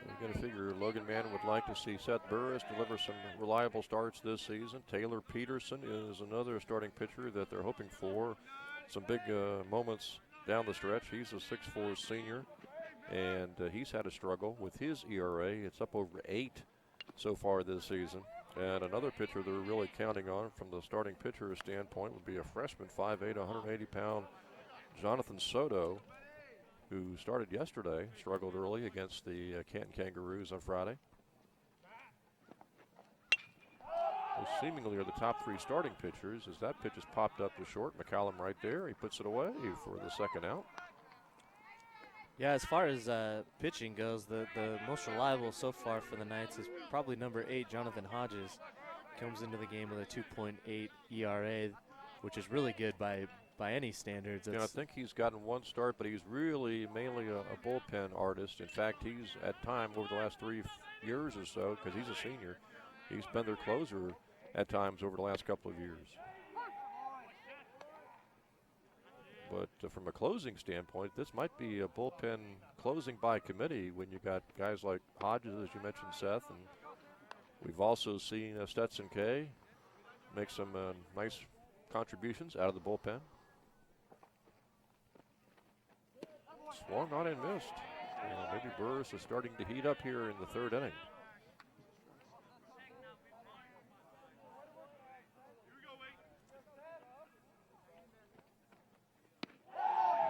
You're going to figure Logan Mann would like to see Seth Burris deliver some reliable starts this season. Taylor Peterson is another starting pitcher that they're hoping for some big moments down the stretch. He's a 6'4" senior, and he's had a struggle with his ERA. It's up over 8 so far this season. And another pitcher they're really counting on from the starting pitcher standpoint would be a freshman, 5'8", 180-pound Jonathan Soto, who started yesterday, struggled early against the Canton Kangaroos on Friday. Those seemingly are the top 3 starting pitchers as that pitch is popped up to short. McCallum right there. He puts it away for the second out. Yeah, as far as pitching goes, the most reliable so far for the Knights is probably number 8, Jonathan Hodges. Comes into the game with a 2.8 ERA, which is really good by any standards. I think he's gotten 1 start, but he's really mainly a bullpen artist. In fact, he's at time over the last 3 years or so, because he's a senior, he's been their closer at times over the last couple of years. But from a closing standpoint, this might be a bullpen closing by committee when you got guys like Hodges, as you mentioned, Seth, and we've also seen Stetson K make some nice contributions out of the bullpen. Swung on and missed. Maybe Burris is starting to heat up here in the third inning.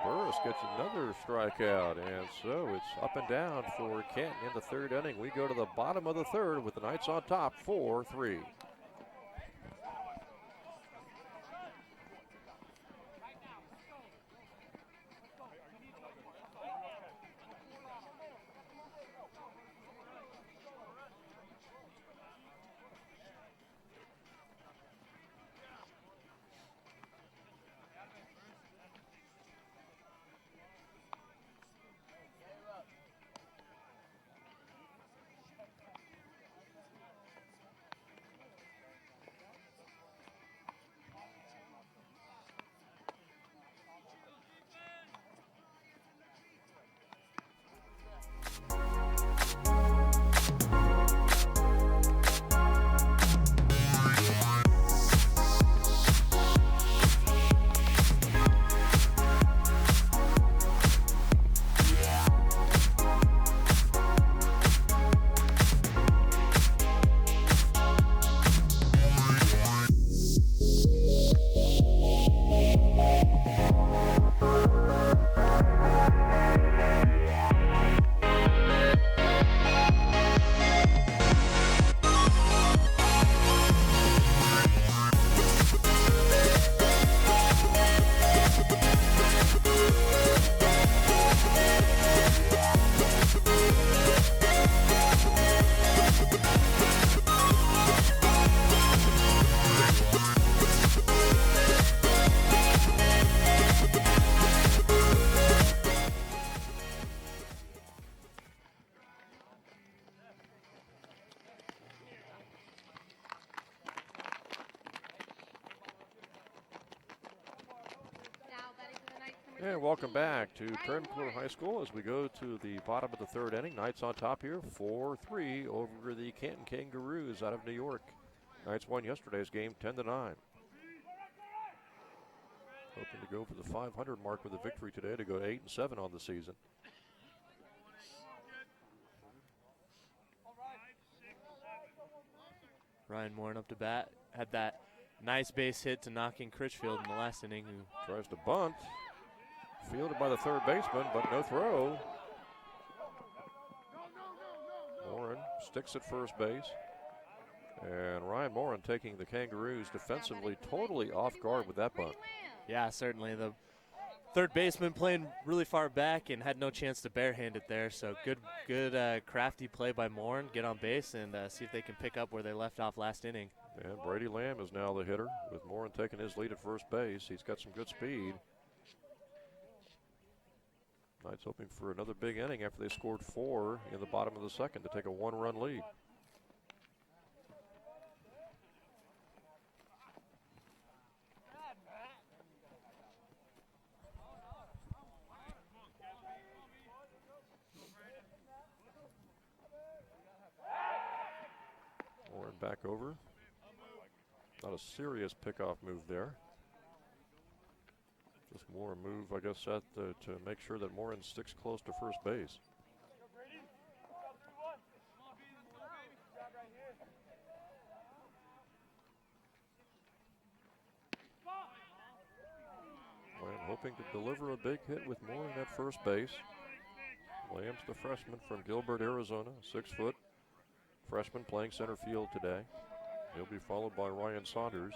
Burris gets another strikeout, and so it's up and down for Canton in the third inning. We go to the bottom of the third with the Knights on top, 4-3. And welcome back to Prairie McClure High School as we go to the bottom of the third inning. Knights on top here, 4-3 over the Canton Kangaroos out of New York. Knights won yesterday's game 10-9. Hoping to go for the 500 mark with a victory today to go to 8-7 on the season. Ryan Morin up to bat. Had that nice base hit to knock in Critchfield in the last inning. Who tries to bunt. Fielded by the third baseman, but no throw. Morin sticks at first base. And Ryan Morin taking the Kangaroos defensively totally off guard with that bunt. Yeah, certainly. The third baseman playing really far back and had no chance to barehand it there. So good crafty play by Morin. Get on base and see if they can pick up where they left off last inning. And Brady Lamb is now the hitter with Morin taking his lead at first base. He's got some good speed. Knights hoping for another big inning after they scored 4 in the bottom of the second to take a 1-run lead. Morin back over. Not a serious pickoff move there. Just more a move, I guess, to make sure that Morin sticks close to first base. Lamb hoping to deliver a big hit with Morin at first base. Lamb's the freshman from Gilbert, Arizona, 6-foot freshman playing center field today. He'll be followed by Ryan Saunders.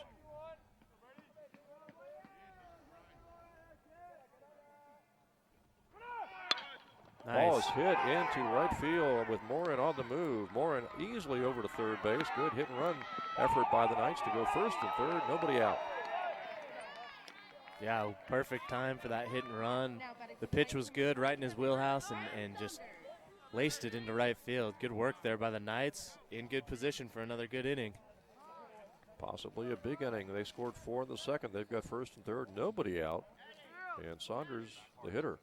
Nice. Ball is hit into right field with Morin on the move. Morin easily over to third base. Good hit and run effort by the Knights to go first and third. Nobody out. Yeah, perfect time for that hit and run. The pitch was good, right in his wheelhouse, and just laced it into right field. Good work there by the Knights. In good position for another good inning. Possibly a big inning. They scored 4 in the second. They've got first and third. Nobody out. And Saunders, the hitter.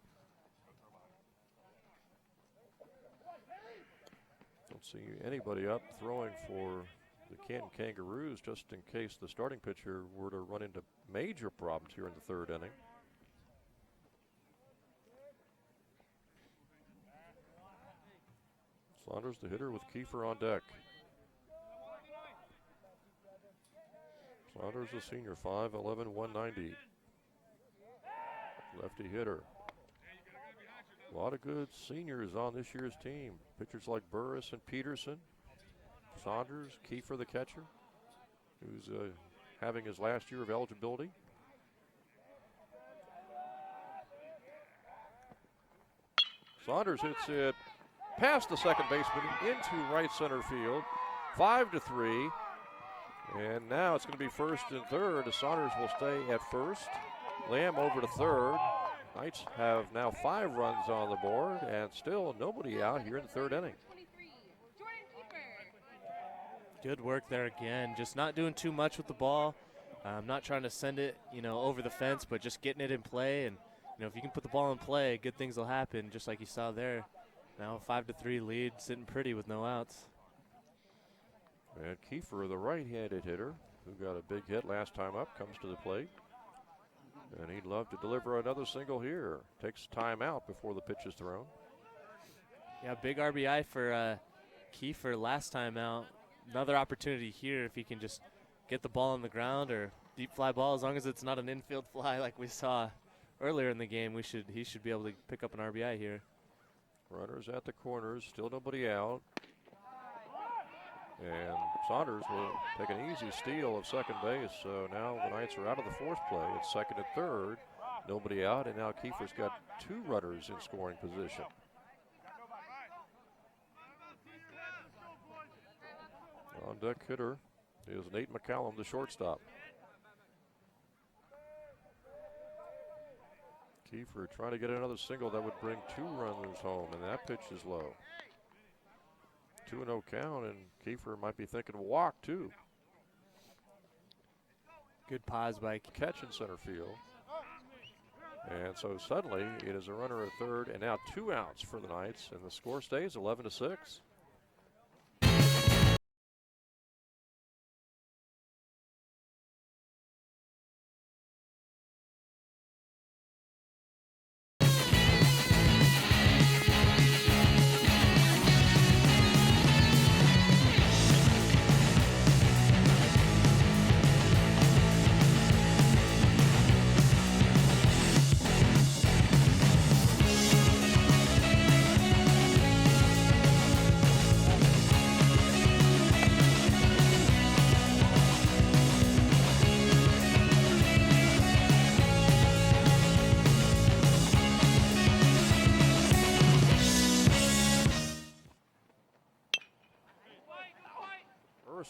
Don't see anybody up throwing for the Canton Kangaroos just in case the starting pitcher were to run into major problems here in the third inning. Saunders, the hitter, with Kiefer on deck. Saunders, the senior, 5'11", 190. Lefty hitter. A lot of good seniors on this year's team. Pitchers like Burris and Peterson. Saunders, Kiefer the catcher, who's having his last year of eligibility. Saunders hits it past the second baseman into right center field. 5-3. And now it's going to be first and third as Saunders will stay at first. Lamb over to third. Knights have now 5 runs on the board and still nobody out here in the third inning. Good work there again. Just not doing too much with the ball. Not trying to send it, over the fence, but just getting it in play. And, if you can put the ball in play, good things will happen, just like you saw there. Now a 5-3 lead, sitting pretty with no outs. And Kiefer, the right-handed hitter, who got a big hit last time up, comes to the plate. And he'd love to deliver another single here. Takes time out before the pitch is thrown. Yeah, big RBI for Kiefer last time out. Another opportunity here if he can just get the ball on the ground or deep fly ball. As long as it's not an infield fly like we saw earlier in the game, he should be able to pick up an RBI here. Runners at the corners, still nobody out. And Saunders will take an easy steal of second base. So now the Knights are out of the fourth play. It's second and third. Nobody out. And now Kiefer's got 2 runners in scoring position. On deck hitter is Nate McCallum, the shortstop. Kiefer trying to get another single that would bring 2 runners home. And that pitch is low. 2-0 count, and Kiefer might be thinking walk, too. Good pause by catch in center field. And so suddenly it is a runner at third and now 2 outs for the Knights, and the score stays 11-6.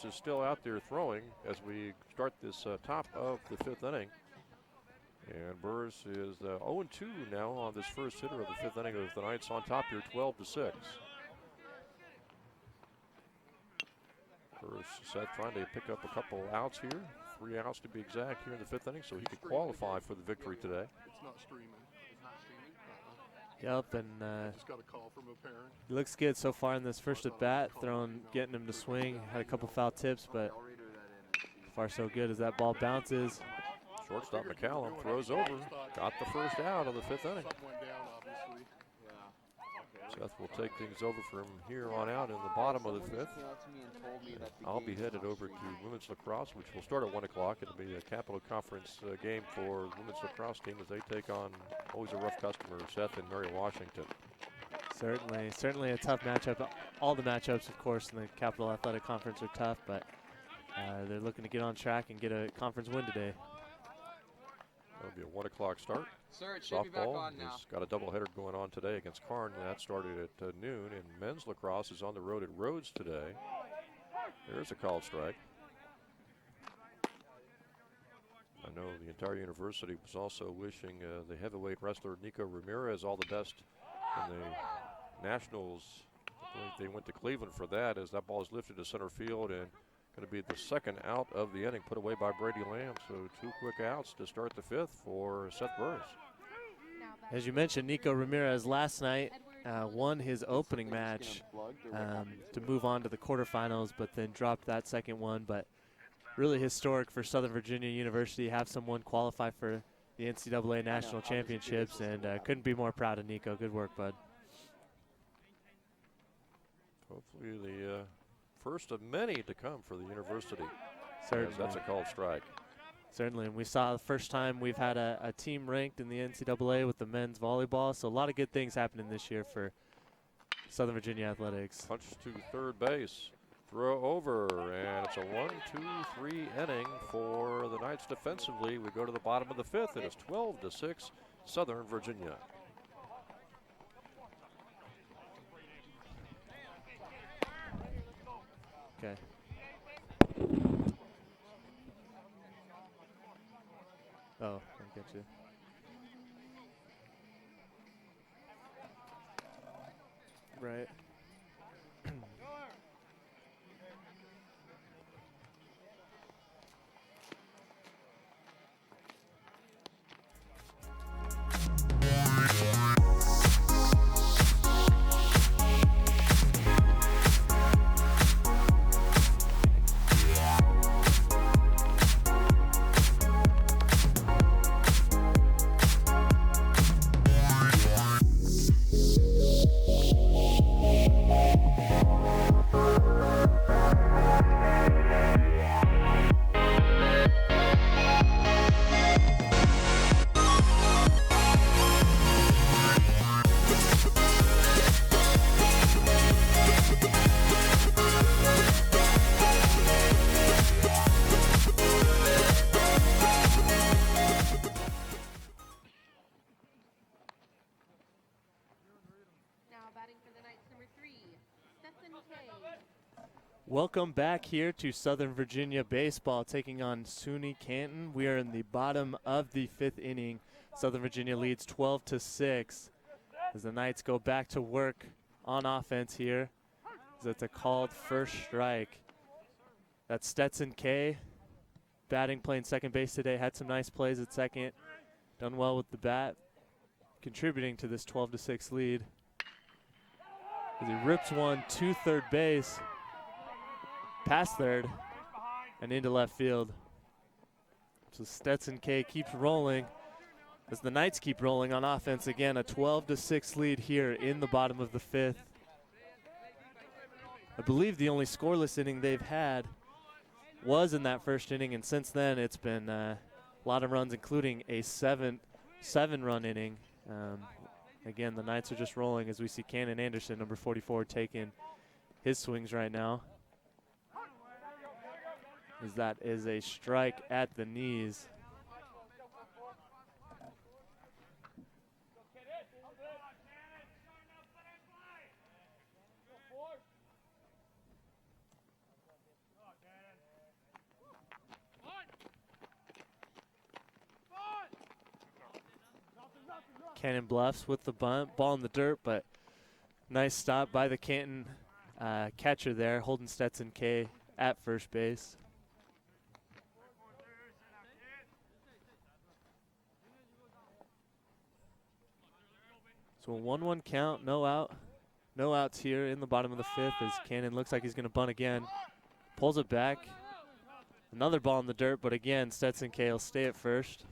Is still out there throwing as we start this top of the 5th inning. And Burris is 0-2 now on this first hitter of the 5th inning of the Knights on top here, 12-6. Burris, Seth, trying to pick up a couple outs here, 3 outs to be exact here in the 5th inning, so he could qualify for the victory today. It's not streaming. It's not streaming? Yep, and just got a call from a parent. He looks good so far in this first at bat, getting him to swing. Had a couple foul tips, but far so good as that ball bounces. Shortstop McCallum throws over, got the first out of the 5th inning. Seth will take things over from here on out in the bottom of the 5th. I'll be headed over to women's lacrosse, which will start at 1 o'clock. It'll be a Capital Conference game for the women's lacrosse team as they take on always a rough customer, Seth and Mary Washington. Certainly a tough matchup. All the matchups, of course, in the Capital Athletic Conference are tough, but they're looking to get on track and get a conference win today. That'll be a 1 o'clock start. Sir, it should be back Softball on now. has got a doubleheader going on today against Karn. That started at noon, and men's lacrosse is on the road at Rhodes today. There's a called strike. I know the entire university was also wishing the heavyweight wrestler Nico Ramirez all the best in the Nationals. I think they went to Cleveland for that as that ball is lifted to center field and going to be the second out of the inning, put away by Brady Lamb. So 2 quick outs to start the 5th for Seth Burris. As you mentioned, Nico Ramirez last night won his opening match to move on to the quarterfinals, but then dropped that second one. But really historic for Southern Virginia University, have someone qualify for the NCAA National Championships, and couldn't be more proud of Nico. Good work, bud. Hopefully the first of many to come for the university. Certainly. That's a called strike. Certainly, and we saw the first time we've had a team ranked in the NCAA with the men's volleyball, so a lot of good things happening this year for Southern Virginia athletics. Punch to third base, throw over, and it's a 1-2-3 inning for the Knights defensively. We go to the bottom of the 5th. It is 12-6 Southern Virginia. Okay. Oh, I get you. Right. Welcome back here to Southern Virginia baseball, taking on SUNY-Canton. We are in the bottom of the 5th inning. Southern Virginia leads 12-6 as the Knights go back to work on offense here. That's a called first strike. That's Stetson K, batting, playing second base today. Had some nice plays at second. done well with the bat, contributing to this 12-6 lead. As he rips one to third base, past third, and into left field. So Stetson K keeps rolling as the Knights keep rolling on offense again. A 12-6 lead here in the bottom of the 5th. I believe the only scoreless inning they've had was in that first inning, and since then it's been a lot of runs, including a seven-run inning. Again, the Knights are just rolling as we see Cannon Anderson, number 44, taking his swings right now. As that is a strike at the knees. Cannon bluffs with the bunt, ball in the dirt, but nice stop by the Canton catcher there, holding Stetson K at first base. So a 1-1 count, no out. No outs here in the bottom of the 5th as Cannon looks like he's going to bunt again. Pulls it back. Another ball in the dirt, but again, Stetson K will stay at first.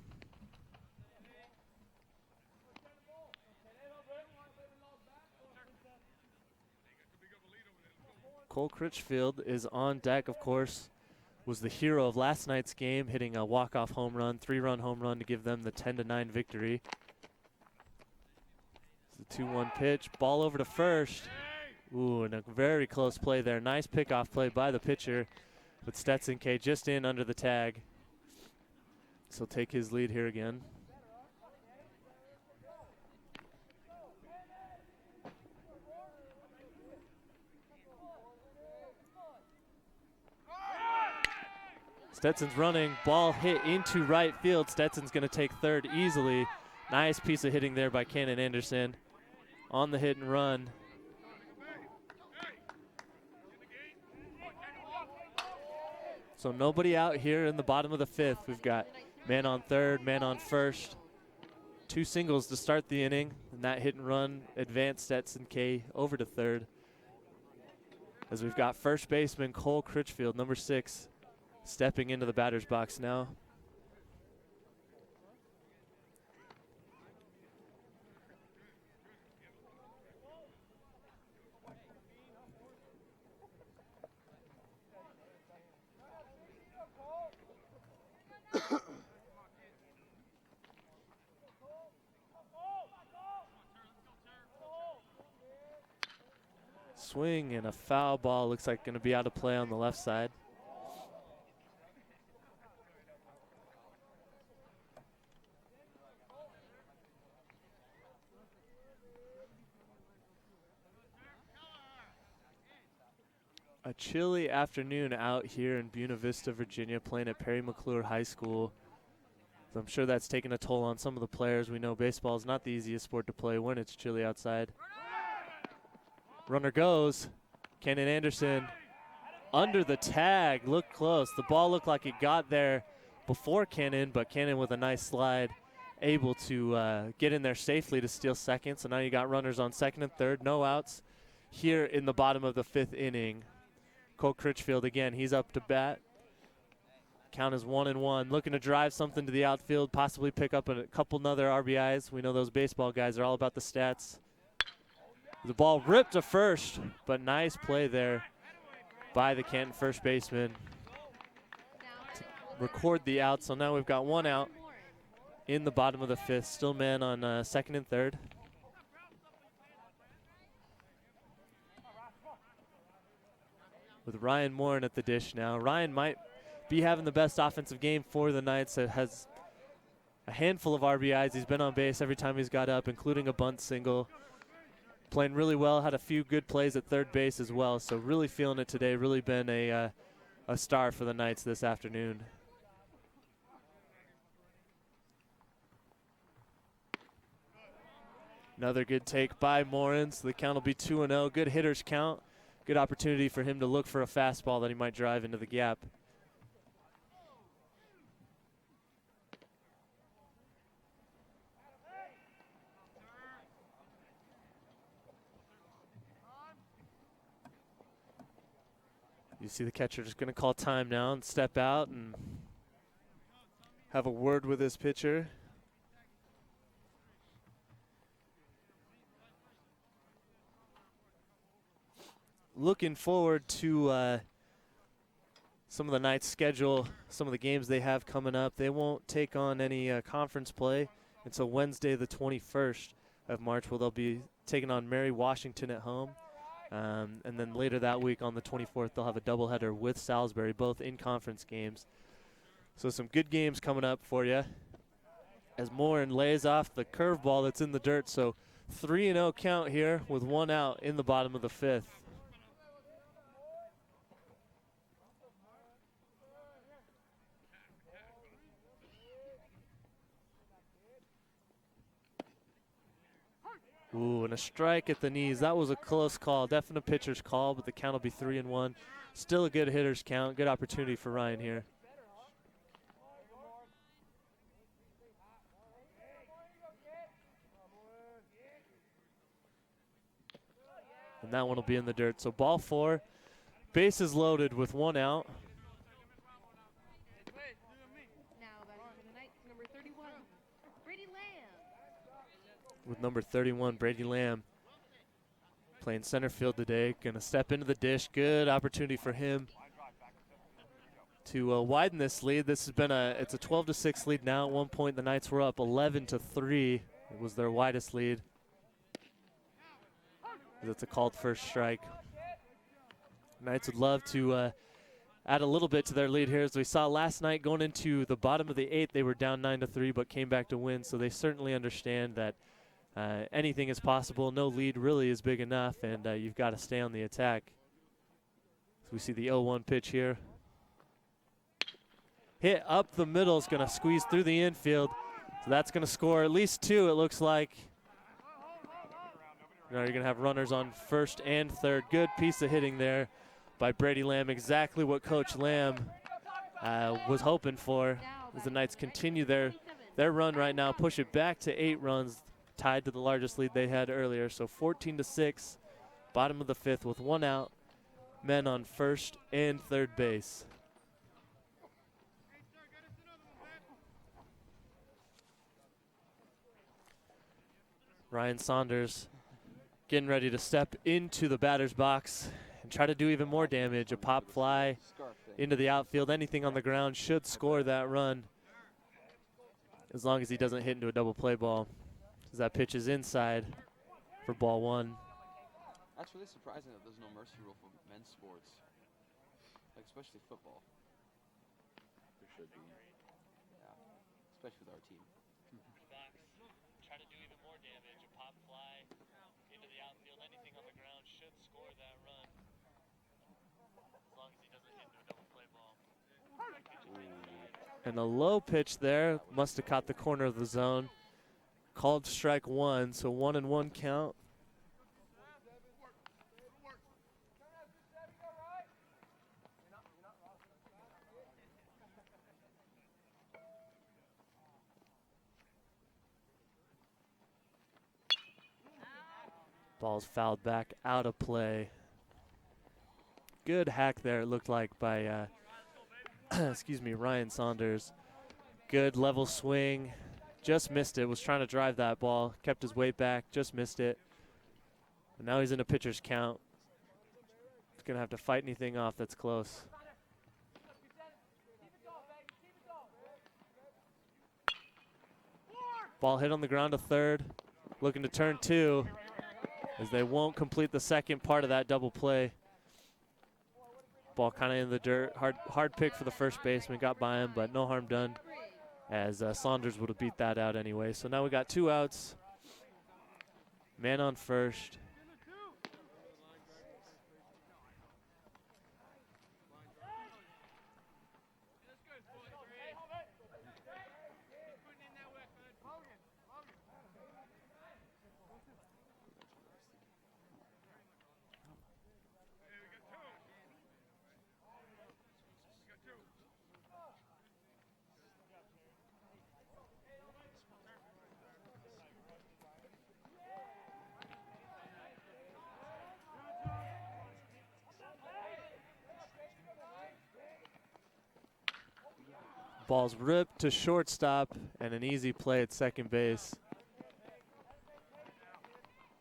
Cole Critchfield is on deck, of course. Was the hero of last night's game, hitting a walk-off home run, 3-run home run to give them the 10-9 victory. It's the 2-1 pitch, ball over to first. Ooh, and a very close play there. Nice pickoff play by the pitcher, but Stetson K just in under the tag. So he'll take his lead here again. Stetson's running, ball hit into right field. Stetson's going to take third easily. Nice piece of hitting there by Cannon Anderson on the hit and run. So nobody out here in the bottom of the 5th. We've got man on third, man on first. 2 singles to start the inning, and that hit and run advanced Stetson K over to third. As we've got first baseman Cole Critchfield, number 6, stepping into the batter's box now. Swing and a foul ball. Looks like going to be out of play on the left side. A chilly afternoon out here in Buena Vista, Virginia, playing at Perry McClure High School. So I'm sure that's taken a toll on some of the players. We know baseball is not the easiest sport to play when it's chilly outside. Runner goes. Cannon Anderson under the tag. Looked close. The ball looked like it got there before Cannon, but Cannon with a nice slide able to get in there safely to steal second. So now you got runners on second and third. No outs here in the bottom of the 5th inning. Cole Critchfield again, he's up to bat. Count is 1-1. Looking to drive something to the outfield, possibly pick up a couple other RBIs. We know those baseball guys are all about the stats. The ball ripped to first, but nice play there by the Canton first baseman to record the out. So now we've got 1 out in the bottom of the 5th. Still man on second and third. With Ryan Morin at the dish now. Ryan might be having the best offensive game for the Knights. That has a handful of RBIs. He's been on base every time he's got up, including a bunt single. Playing really well, had a few good plays at third base as well. So really feeling it today, really been a star for the Knights this afternoon. Another good take by Morin. So the count will be 2-0. Good hitter's count. Good opportunity for him to look for a fastball that he might drive into the gap. You see the catcher just going to call time now and step out and have a word with his pitcher. Looking forward to some of the night's schedule, some of the games they have coming up. They won't take on any conference play until Wednesday the 21st of March, where they'll be taking on Mary Washington at home. And then later that week on the 24th, they'll have a doubleheader with Salisbury, both in conference games. So some good games coming up for you. As Morin lays off the curveball that's in the dirt. So 3-0 count here with 1 out in the bottom of the 5th. Ooh, and a strike at the knees. That was a close call. Definite pitcher's call, but the count will be 3-1. Still a good hitter's count. Good opportunity for Ryan here. And that one will be in the dirt. So ball 4. Bases loaded with 1 out. With number 31, Brady Lamb, playing center field today. Going to step into the dish. Good opportunity for him to widen this lead. This has been it's a 12-6 lead now. At one point, the Knights were up 11-3. It was their widest lead. That's a called first strike. Knights would love to add a little bit to their lead here. As we saw last night, going into the bottom of the 8th, they were down 9-3, but came back to win. So they certainly understand that anything is possible. No lead really is big enough, and you've got to stay on the attack. So we see the 0-1 pitch here. Hit up the middle is going to squeeze through the infield. So that's going to score at least 2, it looks like. Now you're going to have runners on first and third. Good piece of hitting there by Brady Lamb. Exactly what Coach Lamb was hoping for as the Knights continue their run right now. Push it back to 8 runs, tied to the largest lead they had earlier. So 14-6, bottom of the 5th with 1 out. Men on first and third base. Ryan Saunders getting ready to step into the batter's box and try to do even more damage. A pop fly into the outfield. Anything on the ground should score that run, as long as he doesn't hit into a double play ball. As that pitch is inside for ball 1. That's really surprising that there's no mercy rule for men's sports, like especially football. There should be. Yeah, especially with our team. Try to do even more damage. A pop fly into the outfield. Anything on the ground should score that run, as long as he doesn't hit into a double play ball. And a low pitch there. Must have caught the corner of the zone. Called strike 1, so 1-1 count. Ball's fouled back out of play. Good hack there, it looked like, by excuse me, Ryan Saunders. Good level swing. Just missed it. Was trying to drive that ball. Kept his weight back. Just missed it. And now he's in a pitcher's count. He's going to have to fight anything off that's close. Ball hit on the ground to third. Looking to turn 2, as they won't complete the second part of that double play. Ball kind of in the dirt. Hard pick for the first baseman. Got by him, but no harm done, as Saunders would have beat that out anyway. So now we got 2 outs. Man on first. Ball's ripped to shortstop and an easy play at second base.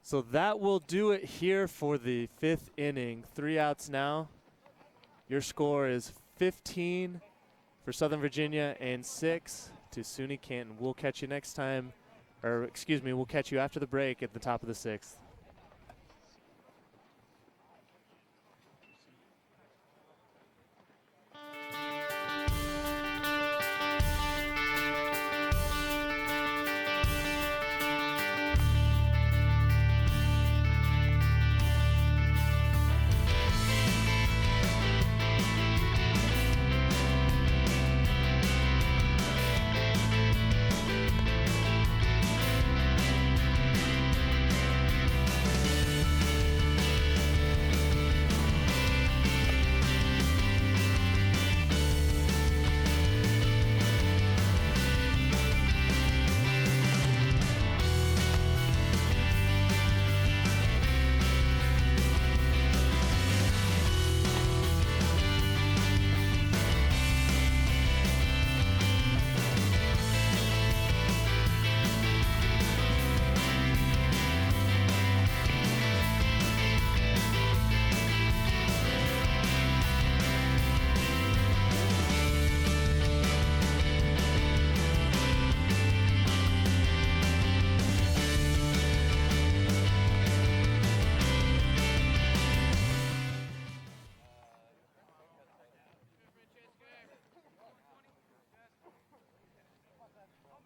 So that will do it here for the 5th inning. 3 outs now. Your score is 15 for Southern Virginia and 6 to SUNY-Canton. We'll catch you next time, or excuse me, we'll catch you after the break at the top of the 6th.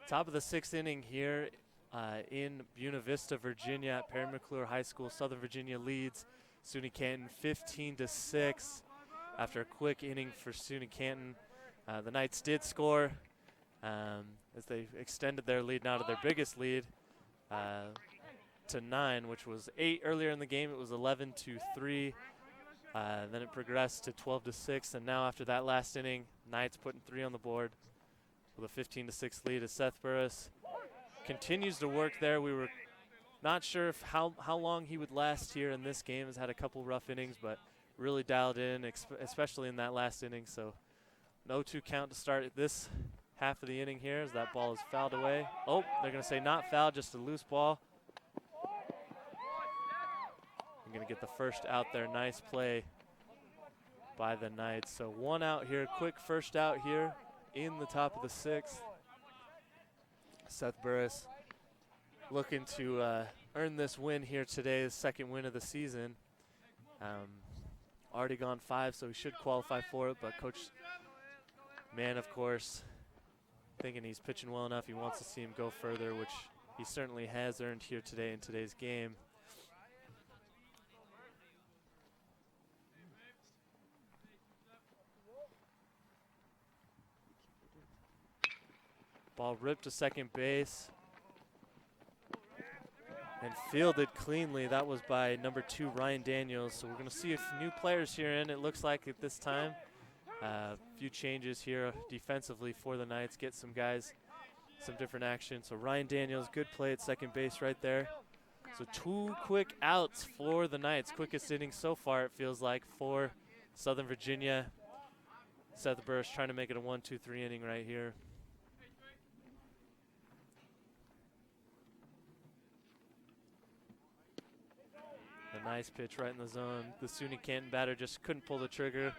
Top of the 6th inning here in Buena Vista, Virginia at Perry McClure High School. Southern Virginia leads SUNY-Canton 15-6 after a quick inning for SUNY-Canton. The Knights did score as they extended their lead now to their biggest lead to 9, which was 8 earlier in the game. It was 11-3. Then it progressed to 12-6, and now after that last inning, Knights putting 3 on the board with a 15-6 lead as Seth Burris continues to work there. We were not sure if how long he would last here in this game. Has had a couple rough innings, but really dialed in, especially in that last inning. So no 2 count to start this half of the inning here as that ball is fouled away. Oh, they're going to say not fouled, just a loose ball. I'm going to get the first out there. Nice play by the Knights. So 1 out here, quick first out here in the top of the 6th. Seth Burris looking to earn this win here today, his 2nd win of the season. Already gone 5, so he should qualify for it, but Coach Mann, of course, thinking he's pitching well enough, he wants to see him go further, which he certainly has earned here today in today's game. Ball ripped to second base and fielded cleanly. That was by number 2, Ryan Daniels. So we're going to see a few new players here in, it looks like, at this time. A few changes here defensively for the Knights. Get some guys some different action. So Ryan Daniels, good play at second base right there. So 2 quick outs for the Knights. Quickest inning so far, it feels like, for Southern Virginia. Seth Burris trying to make it a 1-2-3 inning right here. A nice pitch right in the zone. The SUNY-Canton batter just couldn't pull the trigger.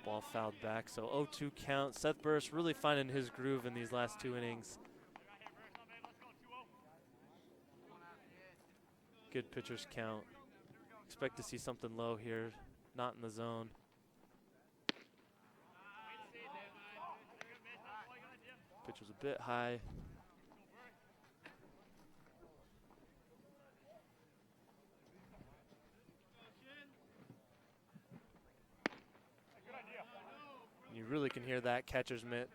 Ball fouled back, so 0-2 count. Seth Burris really finding his groove in these last 2 innings. Good pitcher's count. Expect to see something low here, not in the zone. Pitch was a bit high. You really can hear that catcher's mitt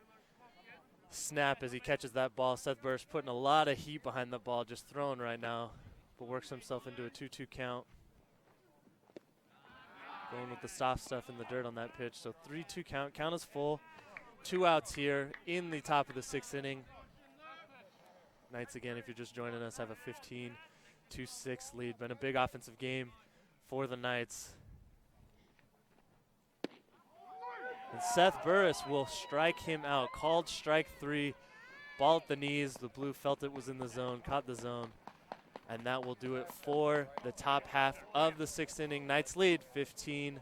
snap as he catches that ball. Seth Burris putting a lot of heat behind the ball, just throwing right now, but works himself into a 2-2 count. Going with the soft stuff in the dirt on that pitch. So 3-2 count. Count is full. 2 outs here in the top of the 6th inning. Knights, again, if you're just joining us, have a 2-6 lead. Been a big offensive game for the Knights. And Seth Burris will strike him out. Called strike 3. Ball at the knees. The blue felt it was in the zone, caught the zone. And that will do it for the top half of the 6th inning. Knights lead 15-6.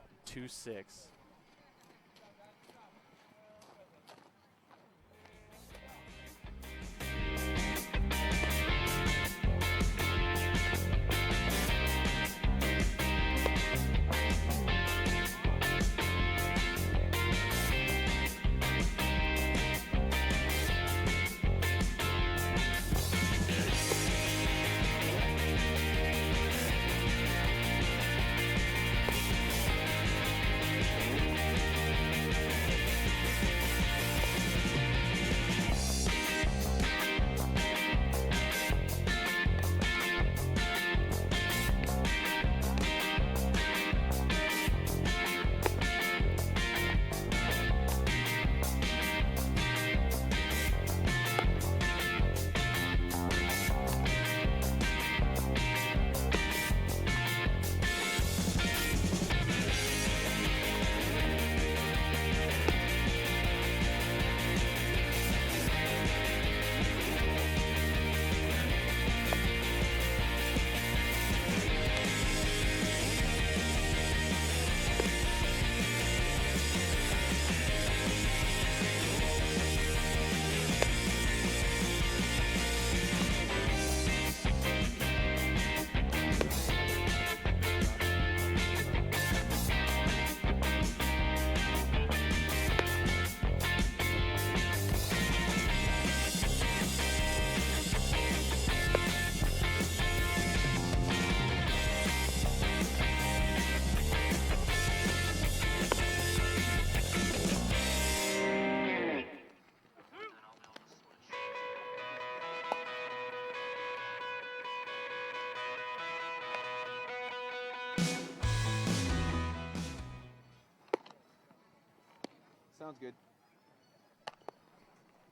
Sounds good.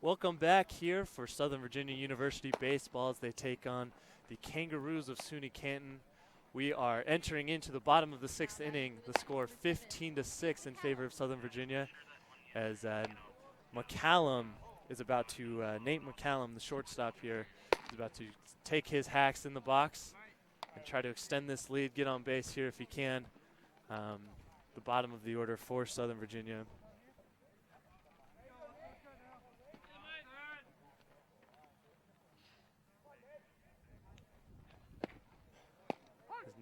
Welcome back here for Southern Virginia University baseball as they take on the Kangaroos of SUNY-Canton. We are entering into the bottom of the 6th inning. The score 15-6 in favor of Southern Virginia as McCallum is about to, Nate McCallum, the shortstop here, is about to take his hacks in the box and try to extend this lead, get on base here if he can. The bottom of the order for Southern Virginia.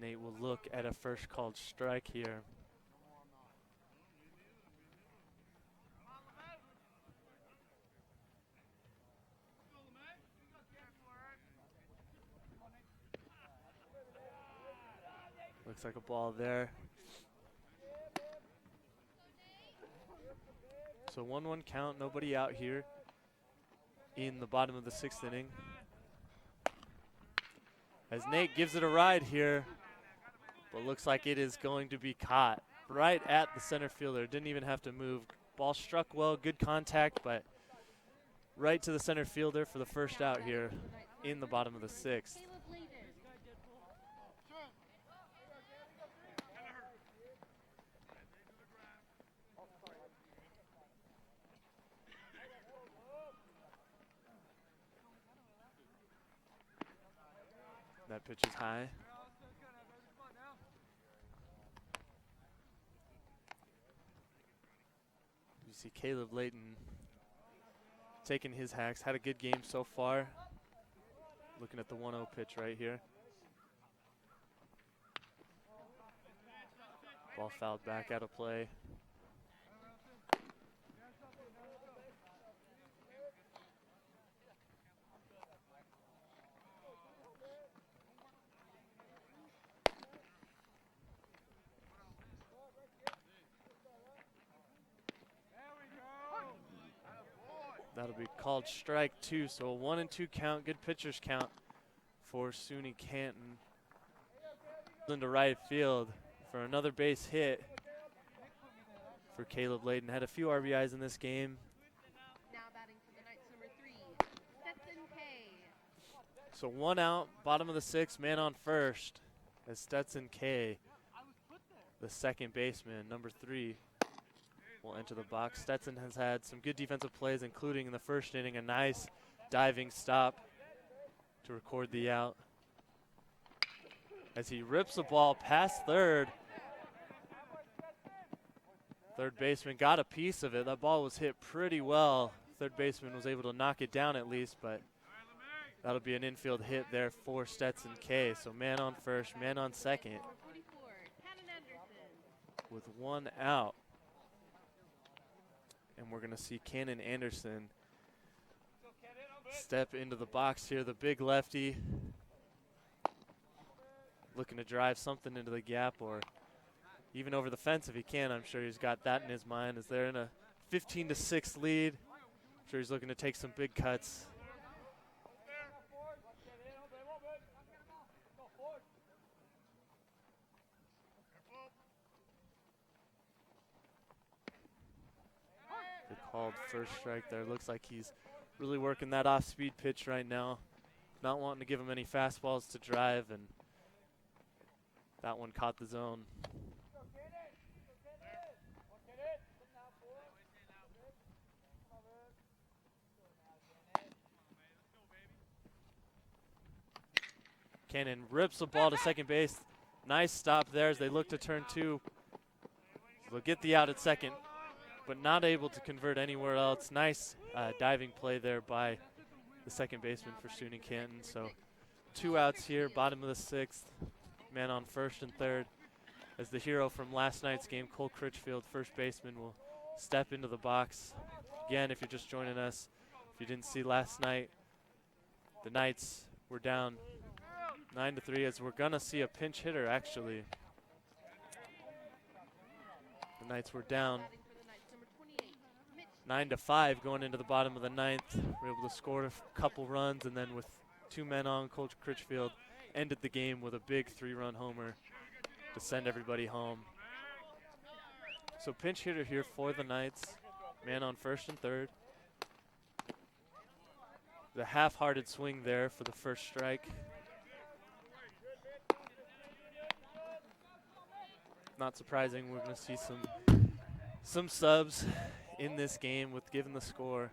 Nate will look at a first called strike here. Looks like a ball there. So 1-1 count, nobody out here in the bottom of the 6th inning. As Nate gives it a ride here. But looks like it is going to be caught right at the center fielder. Didn't even have to move. Ball struck well, good contact, but right to the center fielder for the first out here in the bottom of the 6th. That pitch is high. You see Caleb Layton taking his hacks. Had a good game so far. Looking at the 1-0 pitch right here. Ball fouled back out of play. That'll be called strike 2, so a 1-2 count, good pitcher's count for SUNY-Canton. Into right field for another base hit for Caleb Layton. Had a few RBIs in this game. Now batting for the Knights, number 3, Stetson K. So 1 out, bottom of the 6th, man on first, as Stetson K, the second baseman, number 3, will enter the box. Stetson has had some good defensive plays, including in the first inning, a nice diving stop to record the out. As he rips the ball past third. Third baseman got a piece of it. That ball was hit pretty well. Third baseman was able to knock it down at least, but that'll be an infield hit there for Stetson K. So man on first, man on second with 1 out. And we're going to see Cannon Anderson step into the box here, the big lefty. Looking to drive something into the gap or even over the fence if he can. I'm sure he's got that in his mind as they're in a 15-6 lead. I'm sure he's looking to take some big cuts. They called first strike there. Looks like he's really working that off-speed pitch right now. Not wanting to give him any fastballs to drive, and that one caught the zone. Cannon rips the ball to second base. Nice stop there as they look to turn 2. They'll get the out at second, but not able to convert anywhere else. Nice diving play there by the second baseman for SUNY-Canton. So 2 outs here, bottom of the 6th. Man on first and third. As the hero from last night's game, Cole Critchfield, first baseman, will step into the box. Again, if you're just joining us, if you didn't see last night, the Knights were down 9-3 as we're going to see a pinch hitter, actually. The Knights were down 9-5 going into the bottom of the 9th. We're able to score a couple runs, and then with 2 men on, Coach Critchfield ended the game with a big 3-run homer to send everybody home. So pinch hitter here for the Knights. Man on first and third. The half-hearted swing there for the first strike. Not surprising, we're going to see some subs in this game with given the score.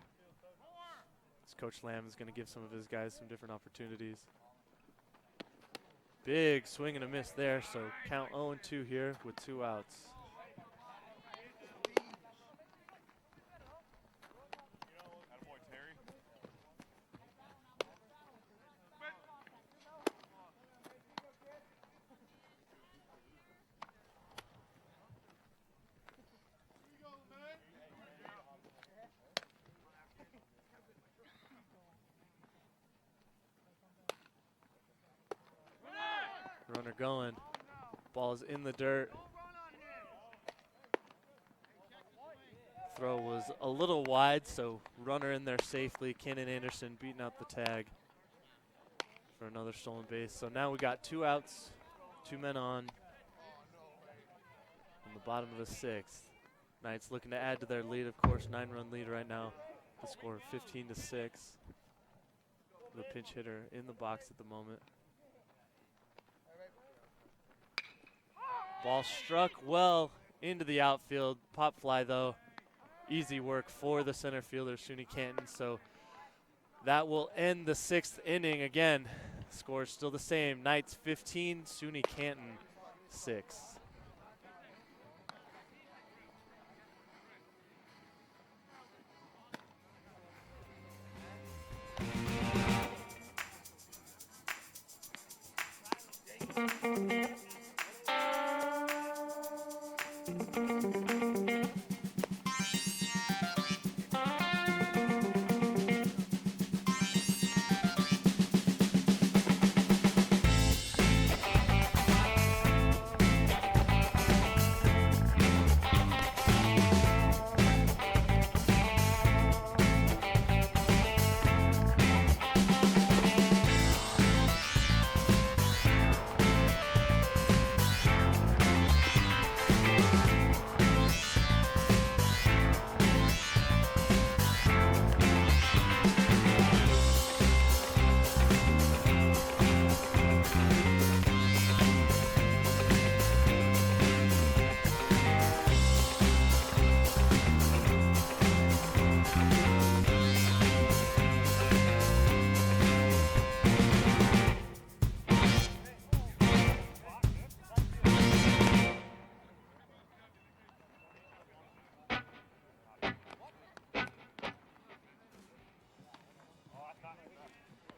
As Coach Lamb is going to give some of his guys some different opportunities. Big swing and a miss there, so count 0-2 here with 2 outs. Runner going. Ball is in the dirt. Throw was a little wide, so runner in there safely. Cannon Anderson beating out the tag for another stolen base. So now we got 2 outs, 2 men on the bottom of the 6th. Knights looking to add to their lead, of course, 9-run lead right now. The score of 15-6. The pinch hitter in the box at the moment. Ball struck well into the outfield. Pop fly, though. Easy work for the center fielder, SUNY-Canton. So that will end the 6th inning. Again, score is still the same. Knights 15, SUNY-Canton 6.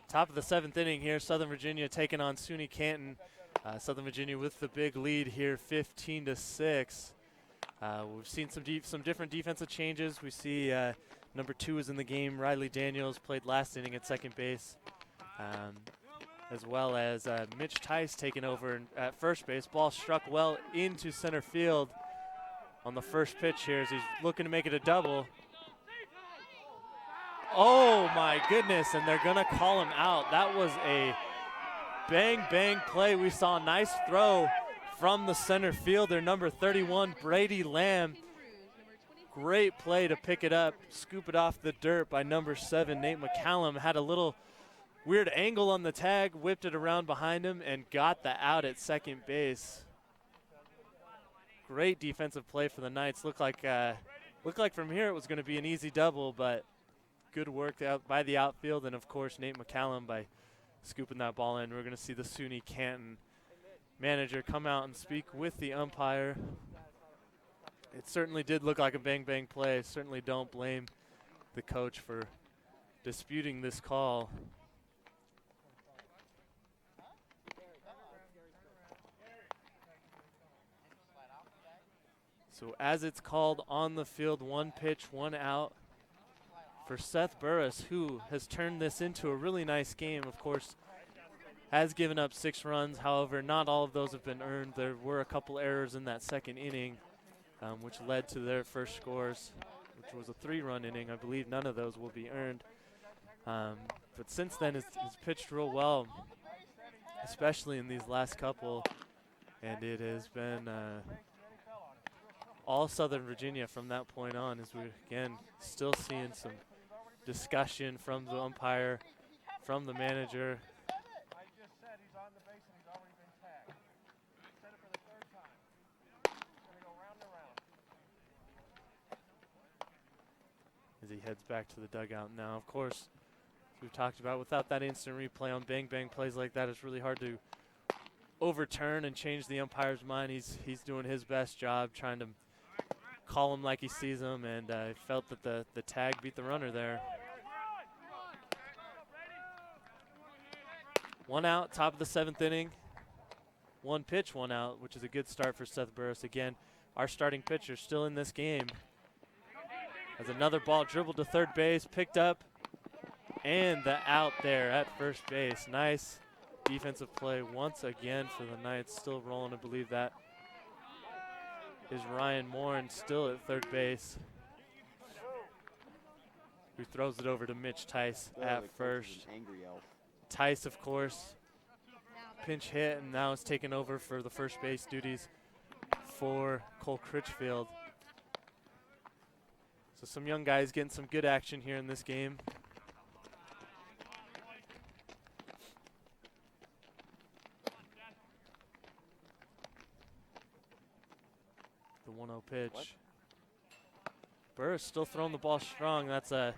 Top of the 7th inning here, Southern Virginia taking on SUNY-Canton. Southern Virginia with the big lead here, 15-6. We've seen some different defensive changes. We see number 2 is in the game. Riley Daniels played last inning at second base, as well as Mitch Tice taking over at first base. Ball struck well into center field on the first pitch here as he's looking to make it a double. Oh my goodness, and they're gonna call him out. That was a bang play. We saw a nice throw from the center fielder, number 31, Brady Lamb. Great play to pick it up, scoop it off the dirt by number 7, Nate McCallum. Had a little weird angle on the tag, whipped it around behind him, and got the out at second base. Great defensive play for the Knights. Looked like from here it was going to be an easy double, but good work out by the outfield, and of course Nate McCallum by scooping that ball in. We're going to see the SUNY-Canton manager come out and speak with the umpire. It certainly did look like a bang play. Certainly don't blame the coach for disputing this call. So as it's called on the field, 1 pitch, 1 out for Seth Burris, who has turned this into a really nice game. Of course, has given up 6 runs. However, not all of those have been earned. There were a couple errors in that second inning, which led to their first scores, which was a 3-run inning. I believe none of those will be earned. But since then, he's pitched real well, especially in these last couple. And it has been all Southern Virginia from that point on, as we're, again, still seeing some discussion from the umpire, from the manager. As he heads back to the dugout now. Of course, as we've talked about, without that instant replay on bang plays like that, it's really hard to overturn and change the umpire's mind. He's doing his best job trying to call him like he sees him, and I felt that the tag beat the runner there. 1 out, top of the 7th inning. 1 pitch, 1 out, which is a good start for Seth Burris. Again, our starting pitcher still in this game. As another ball dribbled to third base, picked up, and the out there at first base. Nice defensive play once again for the Knights. Still rolling, I believe that is Ryan Morin still at third base, who throws it over to Mitch Tice at first. Tice, of course, pinch hit, and now is taking over for the first base duties for Cole Critchfield. So some young guys getting some good action here in this game. The 1-0 pitch. Burris still throwing the ball strong. That's a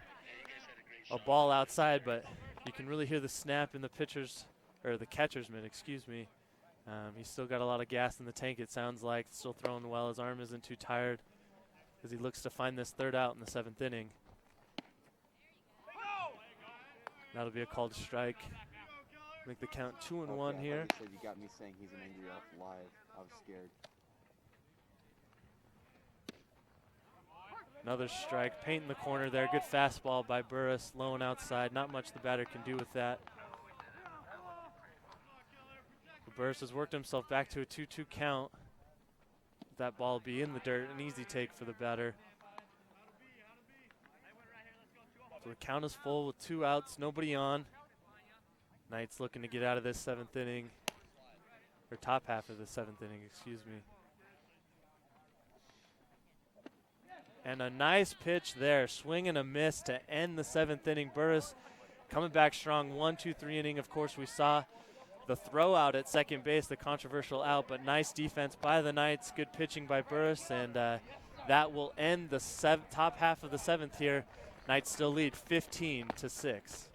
ball outside, but you can really hear the snap in the pitcher's, or the catcher's mitt, excuse me. He's still got a lot of gas in the tank, it sounds like. Still throwing well. His arm isn't too tired as he looks to find this 3rd out in the 7th inning. That'll be a called strike. Make the count 2-1 here. You got me saying he's an angry elf live. I was scared. Another strike, paint in the corner there. Good fastball by Burris, low and outside. Not much the batter can do with that. But Burris has worked himself back to a 2-2 count. That ball will be in the dirt, an easy take for the batter. So the count is full with 2 outs, nobody on. Knights looking to get out of this 7th inning, or top half of the 7th inning, excuse me. And a nice pitch there, swing and a miss to end the 7th inning. Burris coming back strong, 1-2-3 inning. Of course, we saw the throw out at second base, the controversial out, but nice defense by the Knights, good pitching by Burris, and that will end the top half of the 7th here. Knights still lead 15-6.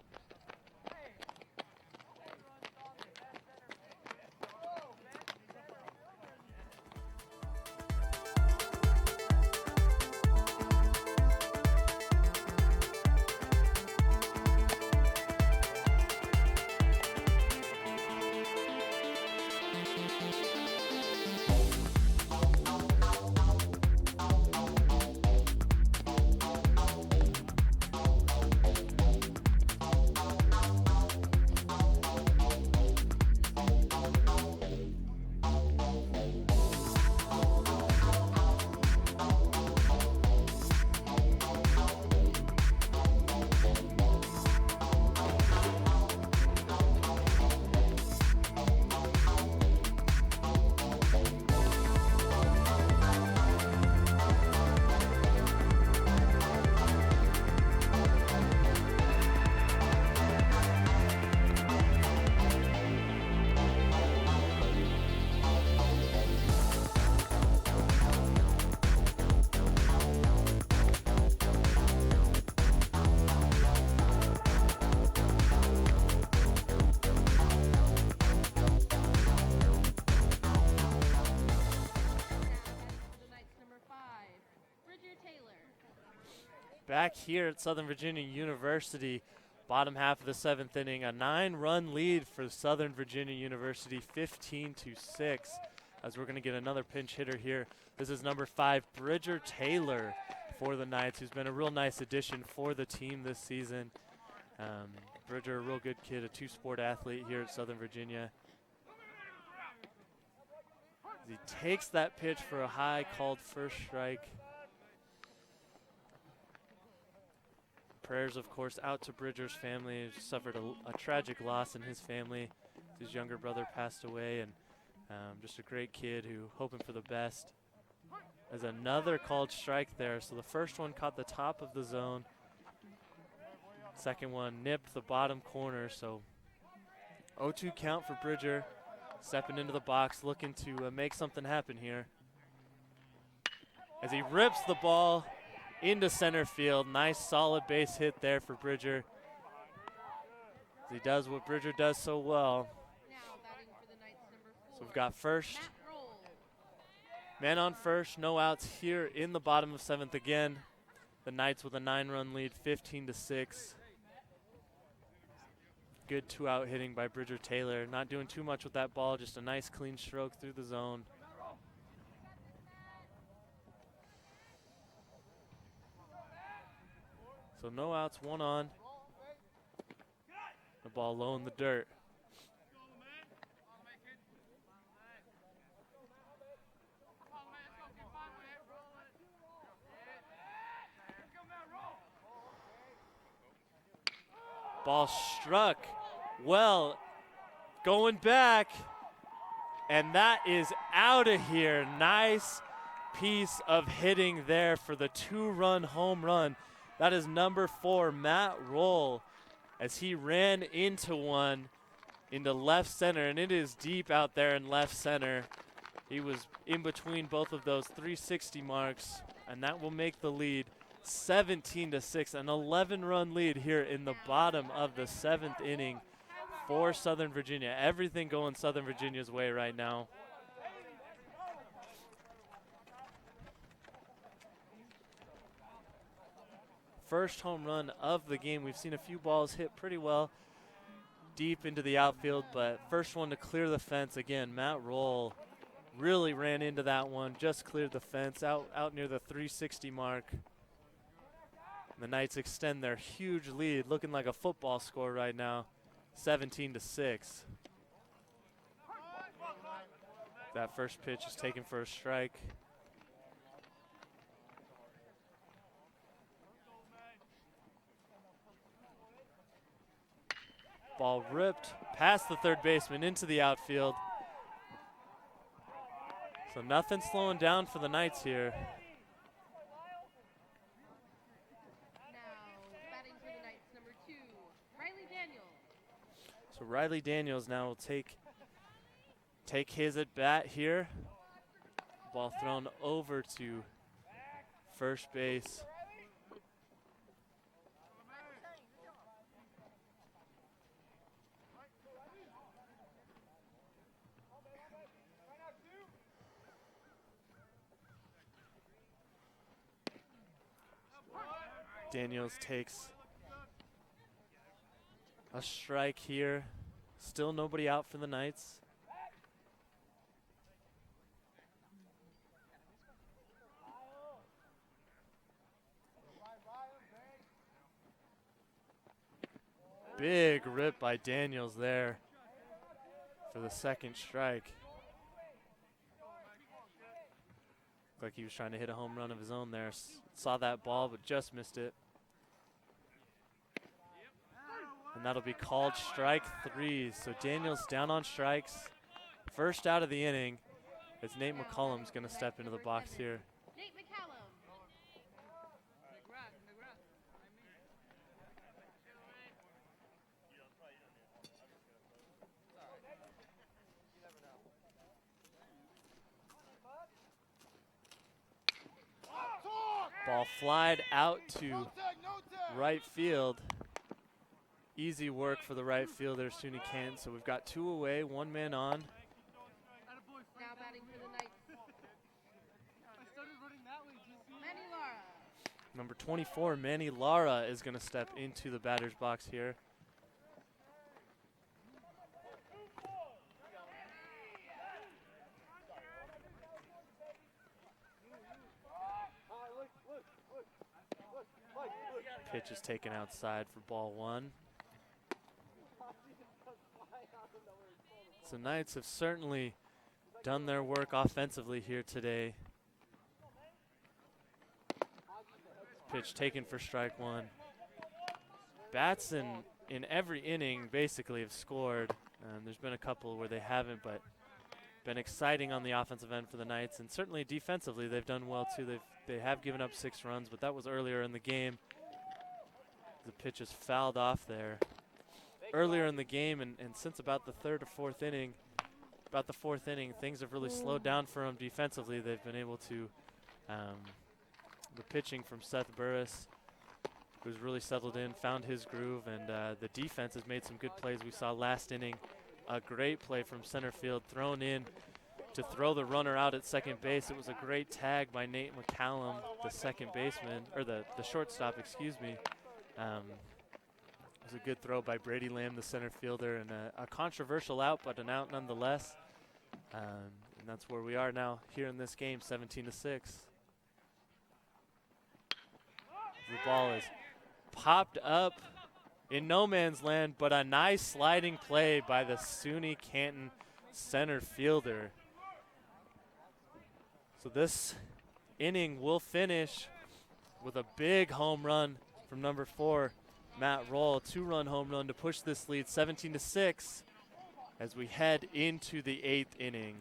back here at Southern Virginia University, bottom half of the 7th inning, a 9-run lead for Southern Virginia University, 15-6, as we're going to get another pinch hitter here. This is number 5, Bridger Taylor for the Knights, who's been a real nice addition for the team this season. Bridger, a real good kid, a two-sport athlete here at Southern Virginia. He takes that pitch for a high, called first strike. Prayers, of course, out to Bridger's family. He suffered a tragic loss in his family. His younger brother passed away, and just a great kid who hoping for the best. As another called strike there. So the first one caught the top of the zone. Second one nipped the bottom corner. So 0-2 count for Bridger. Stepping into the box, looking to make something happen here. As he rips the ball into center field. Nice solid base hit there for Bridger. As he does what Bridger does so well. So we've got first. Man on first, no outs here in the bottom of 7th again. The Knights with a 9-run lead, 15-6. Good 2-out hitting by Bridger Taylor. Not doing too much with that ball, just a nice clean stroke through the zone. So no outs, 1 on. The ball low in the dirt. Ball struck well, going back, and that is out of here. Nice piece of hitting there for the 2-run home run. That is number 4, Matt Roll, as he ran into one into left center, and it is deep out there in left center. He was in between both of those 360 marks, and that will make the lead 17-6, an 11-run lead here in the bottom of the 7th inning for Southern Virginia. Everything going Southern Virginia's way right now. First home run of the game. We've seen a few balls hit pretty well deep into the outfield, but first one to clear the fence. Again, Matt Roll really ran into that one, just cleared the fence out near the 360 mark. The Knights extend their huge lead, looking like a football score right now, 17-6. That first pitch is taken for a strike. Ball ripped past the third baseman into the outfield. So nothing slowing down for the Knights here. So Riley Daniels now will take his at bat here. Ball thrown over to first base. Daniels takes a strike here. Still nobody out for the Knights. Big rip by Daniels there for the second strike. Looked like he was trying to hit a home run of his own there. Saw that ball, but just missed it. And that'll be called strike 3. So Daniels down on strikes. First out of the inning, as Nate McCollum's going to step into the box here. Nate McCallum. Ball flied out to right field. Easy work for the right fielder, SUNY-Canton. So we've got 2 away, 1 man on. Now batting for the Knights. Manny Lara. Number 24, Manny Lara, is going to step into the batter's box here. Pitch is taken outside for ball 1. So Knights have certainly done their work offensively here today. Pitch taken for strike 1. Bats in every inning basically have scored. There's been a couple where they haven't, but been exciting on the offensive end for the Knights, and certainly defensively they've done well too. They have given up 6 runs, but that was earlier in the game. The pitch is fouled off there. Earlier in the game, and since about the 3rd or 4th inning, about the 4th inning, things have really slowed down for them defensively. They've been able to, the pitching from Seth Burris, who's really settled in, found his groove, and the defense has made some good plays. We saw last inning a great play from center field, thrown in to throw the runner out at second base. It was a great tag by Nate McCallum, the second baseman, or the shortstop, excuse me. It was a good throw by Brady Lamb, the center fielder, and a controversial out, but an out nonetheless. And that's where we are now here in this game, 17-6. The ball is popped up in no man's land, but a nice sliding play by the SUNY-Canton center fielder. So this inning will finish with a big home run from number 4, Matt Roll, 2-run home run to push this lead 17-6 as we head into the 8th inning.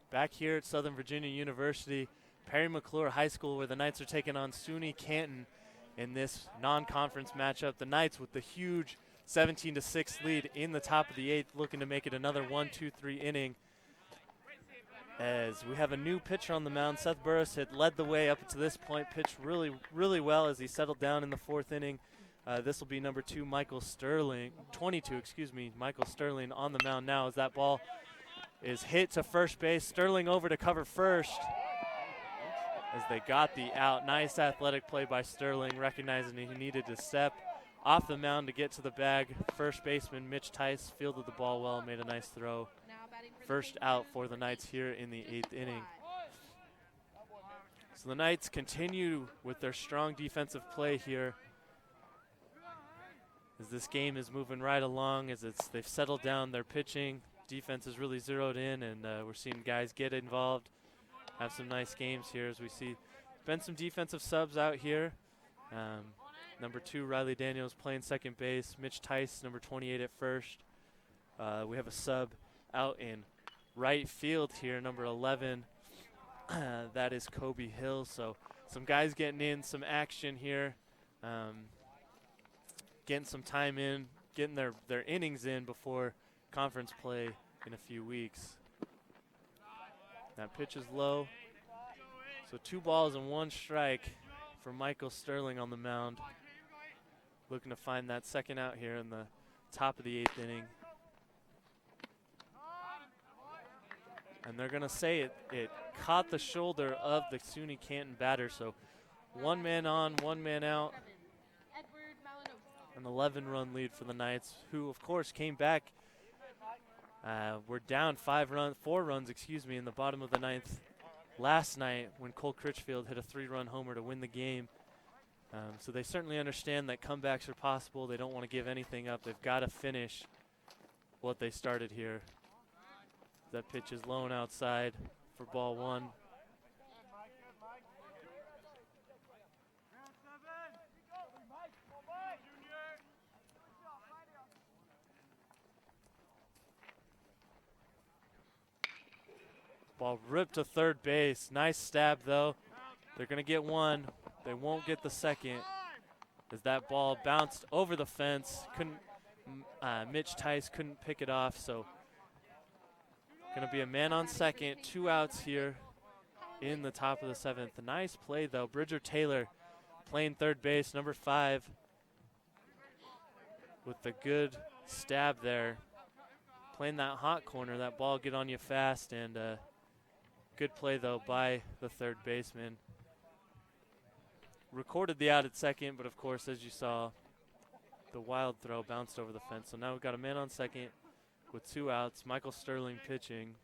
Back here at Southern Virginia University, Perry McClure High School, where the Knights are taking on SUNY-Canton in this non-conference matchup. The Knights with the huge 17-6 lead in the top of the 8th, looking to make it another 1-2-3 inning. As we have a new pitcher on the mound, Seth Burris had led the way up to this point, pitched really, really well as he settled down in the 4th inning. This will be number 2, Michael Sterling, 22, excuse me, Michael Sterling on the mound now as that ball is hit to first base. Sterling over to cover first as they got the out. Nice athletic play by Sterling, recognizing he needed to step off the mound to get to the bag. First baseman Mitch Tice fielded the ball well, made a nice throw. First out for the Knights here in the 8th inning. So the Knights continue with their strong defensive play here as this game is moving right along, as they've settled down their pitching. Defense is really zeroed in, and we're seeing guys get involved, have some nice games here as we see. Been some defensive subs out here. Number 2, Riley Daniels playing second base. Mitch Tice, number 28 at first. We have a sub out in right field here, number 11. That is Kobe Hill. So some guys getting in, some action here. Getting some time in, getting their innings in before conference play in a few weeks. That pitch is low. So 2 balls and 1 strike for Michael Sterling on the mound. Looking to find that second out here in the top of the 8th inning. And they're going to say it caught the shoulder of the SUNY-Canton batter. So 1 man on, 1 man out. Edward Malinosa. An 11-run lead for the Knights, who of course came back. We're down 4 runs, in the bottom of the 9th last night when Cole Critchfield hit a 3-run homer to win the game. So they certainly understand that comebacks are possible. They don't want to give anything up. They've got to finish what they started here. That pitch is low and outside for ball 1. Ball ripped to third base. Nice stab, though. They're going to get 1. They won't get the second as that ball bounced over the fence. Mitch Tice couldn't pick it off, so going to be a man on second. 2 outs here in the top of the 7th. A nice play, though. Bridger Taylor playing third base, number 5, with the good stab there. Playing that hot corner, that ball get on you fast, and good play, though, by the third baseman. Recorded the out at second, but of course, as you saw, the wild throw bounced over the fence. So now we've got a man on second with 2 outs. Michael Sterling pitching.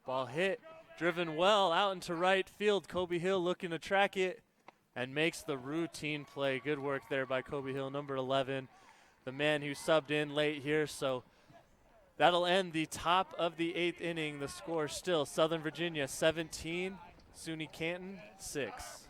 Ball hit, driven well out into right field. Kobe Hill looking to track it and makes the routine play. Good work there by Kobe Hill, number 11, the man who subbed in late here. So that'll end the top of the 8th inning. The score still Southern Virginia 17, SUNY-Canton 6.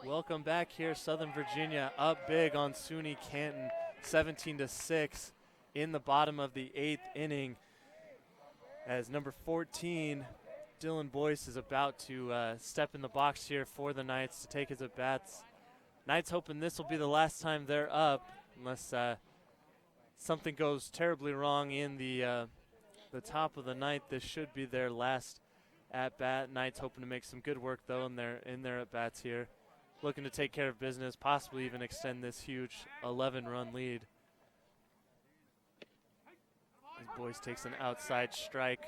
Welcome back here, Southern Virginia up big on SUNY-Canton, 17-6 in the bottom of the 8th inning. As number 14, Dylan Boyce, is about to step in the box here for the Knights to take his at-bats. Knights hoping this will be the last time they're up, unless something goes terribly wrong in the top of the 9th. This should be their last at-bat. Knights hoping to make some good work, though, in their at-bats here. Looking to take care of business, possibly even extend this huge 11-run lead. As Boyce takes an outside strike.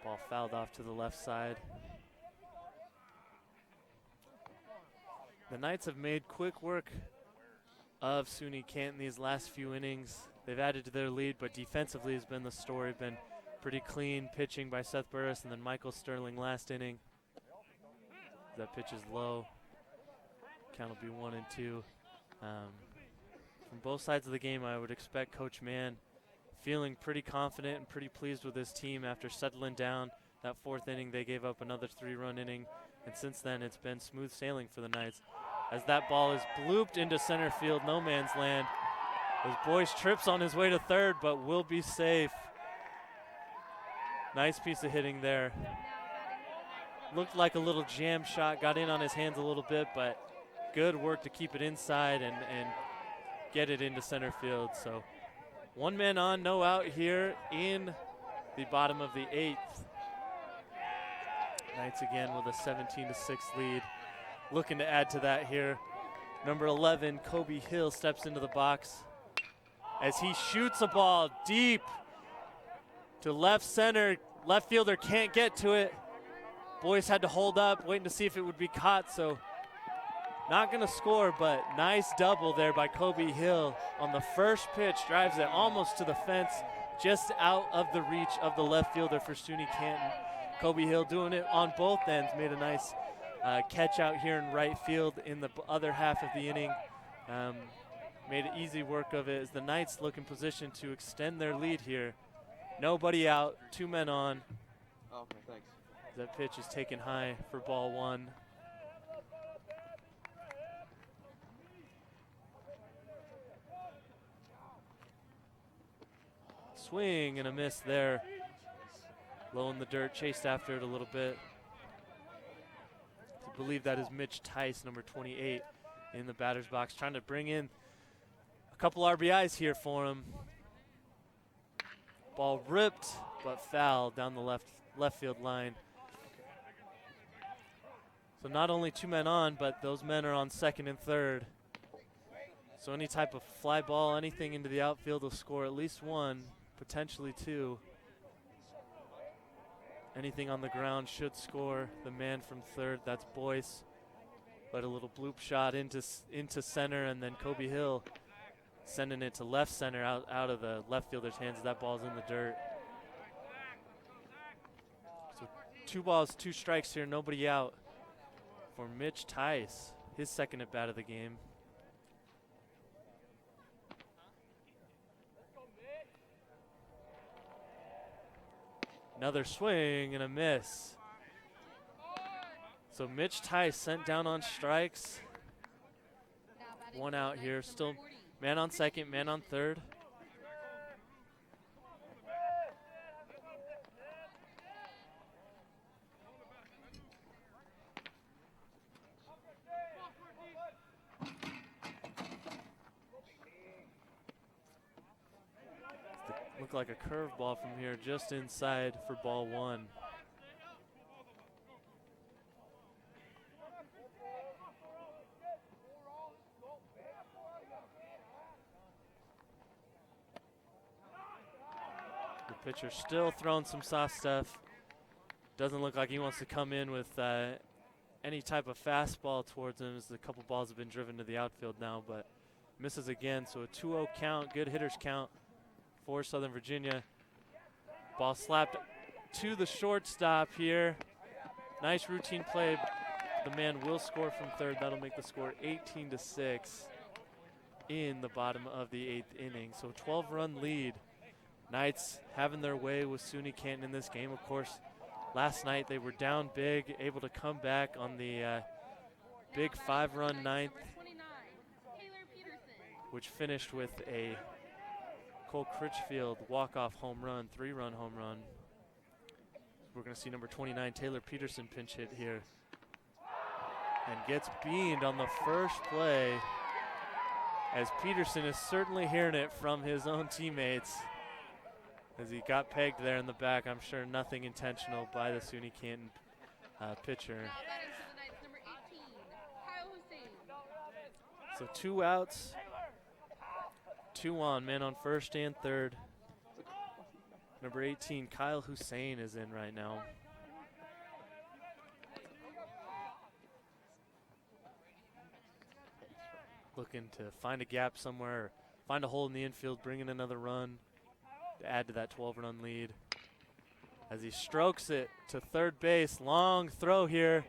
Ball fouled off to the left side. The Knights have made quick work of SUNY-Canton these last few innings. They've added to their lead, but defensively has been the story. Been Pretty clean pitching by Seth Burris, and then Michael Sterling last inning. That pitch is low. Count will be 1-2. From both sides of the game, I would expect Coach Mann feeling pretty confident and pretty pleased with his team after settling down. That 4th inning, they gave up another 3-run inning, and since then it's been smooth sailing for the Knights. As that ball is blooped into center field, no man's land. As Boyce trips on his way to third, but will be safe. Nice piece of hitting there. Looked like a little jam shot, got in on his hands a little bit, but good work to keep it inside and get it into center field. So 1 man on, no out here in the bottom of the 8th. Knights again with a 17-6 lead. Looking to add to that here. Number 11, Kobe Hill, steps into the box as he shoots a ball deep to left center. Left fielder can't get to it. Boyce had to hold up, waiting to see if it would be caught, so not gonna score, but nice double there by Kobe Hill on the first pitch. Drives it almost to the fence, just out of the reach of the left fielder for SUNY-Canton. Kobe Hill doing it on both ends, made a nice catch out here in right field in the other half of the inning. Made easy work of it as the Knights look in position to extend their lead here. Nobody out, 2 men on. Okay, thanks. That pitch is taken high for ball 1. Swing and a miss there. Low in the dirt, chased after it a little bit. I believe that is Mitch Tice, number 28, in the batter's box, trying to bring in a couple RBIs here for him. Ball ripped, but foul down the left field line. So not only 2 men on, but those men are on second and third. So any type of fly ball, anything into the outfield will score at least 1, potentially 2. Anything on the ground should score. The man from third, that's Boyce. But a little bloop shot into center, and then Kobe Hill sending it to left center out of the left fielder's hands. That ball's in the dirt. So 2 balls, 2 strikes here, nobody out for Mitch Tice, his second at bat of the game. Another swing and a miss. So Mitch Tice sent down on strikes. 1 out here, still man on second, man on third. Looked like a curveball from here, just inside for ball 1. The pitcher still throwing some soft stuff. Doesn't look like he wants to come in with any type of fastball towards him, as a couple balls have been driven to the outfield now, but misses again. So a 2-0 count, good hitters count for Southern Virginia. Ball slapped to the shortstop here. Nice routine play. The man will score from third. That'll make the score 18-6 in the bottom of the 8th inning. So 12-run lead. Knights having their way with SUNY-Canton in this game. Of course, last night they were down big, able to come back on the big 5-run ninth, which finished with a Cole Critchfield walk-off home run, 3-run home run. We're going to see number 29, Taylor Peterson, pinch hit here. And gets beamed on the first play, as Peterson is certainly hearing it from his own teammates, as he got pegged there in the back. I'm sure nothing intentional by the SUNY-Canton pitcher. So 2 outs. 2 on, man on first and third. Number 18, Kyle Hussein, is in right now. Looking to find a gap somewhere, find a hole in the infield, bring in another run to add to that 12-run lead. as he strokes it to third base. Long throw here,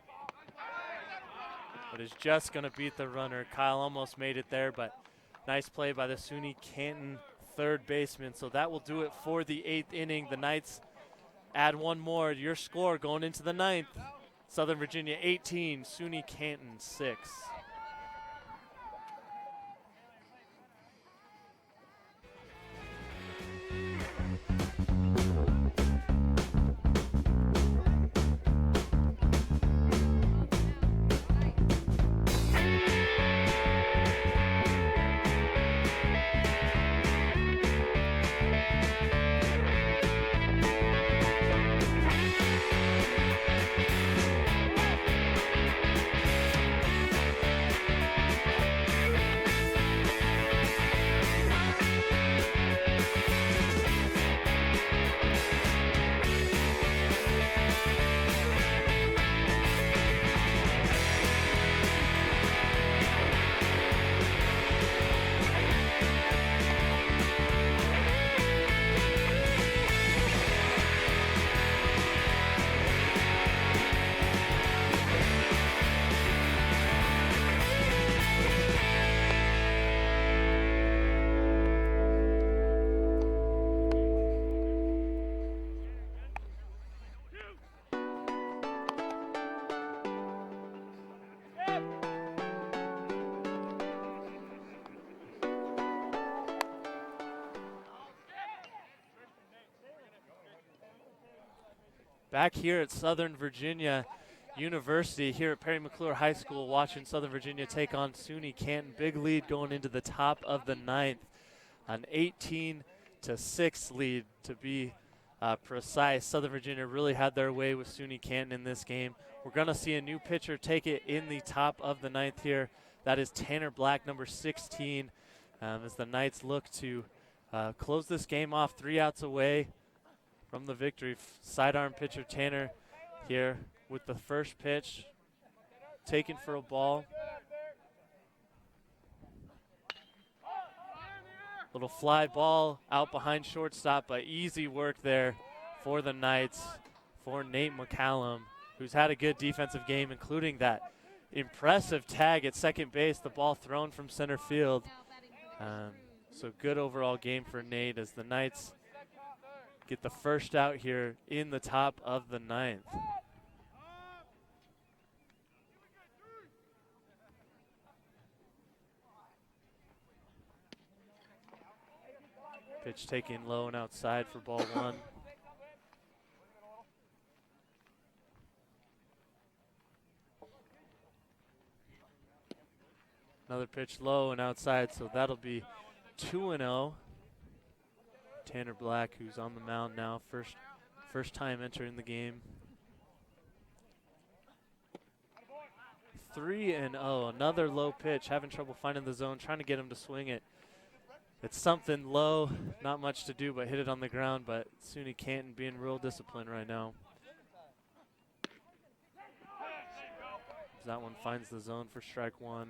but is just going to beat the runner. Kyle almost made it there, but nice play by the SUNY-Canton third baseman. So that will do it for the 8th inning. The Knights add one more. Your score going into the 9th. Southern Virginia 18, SUNY-Canton 6. Back here at Southern Virginia University, here at Perry McClure High School, watching Southern Virginia take on SUNY-Canton. Big lead going into the top of the 9th. An 18-6 lead to be precise. Southern Virginia really had their way with SUNY-Canton in this game. We're going to see a new pitcher take it in the top of the 9th here. That is Tanner Black, number 16, as the Knights look to close this game off 3 outs away from the victory. Sidearm pitcher Tanner here with the first pitch, taken for a ball. Little fly ball out behind shortstop, but easy work there for the Knights, for Nate McCallum, who's had a good defensive game, including that impressive tag at second base, the ball thrown from center field. So good overall game for Nate as the Knights get the first out here in the top of the 9th. Pitch taken low and outside for ball 1. Another pitch low and outside, so that'll be 2-0. Tanner Black, who's on the mound now, first time entering the game. 3-0, another low pitch, having trouble finding the zone, trying to get him to swing it. It's something low, not much to do but hit it on the ground, but SUNY-Canton being real disciplined right now. As that one finds the zone for strike 1.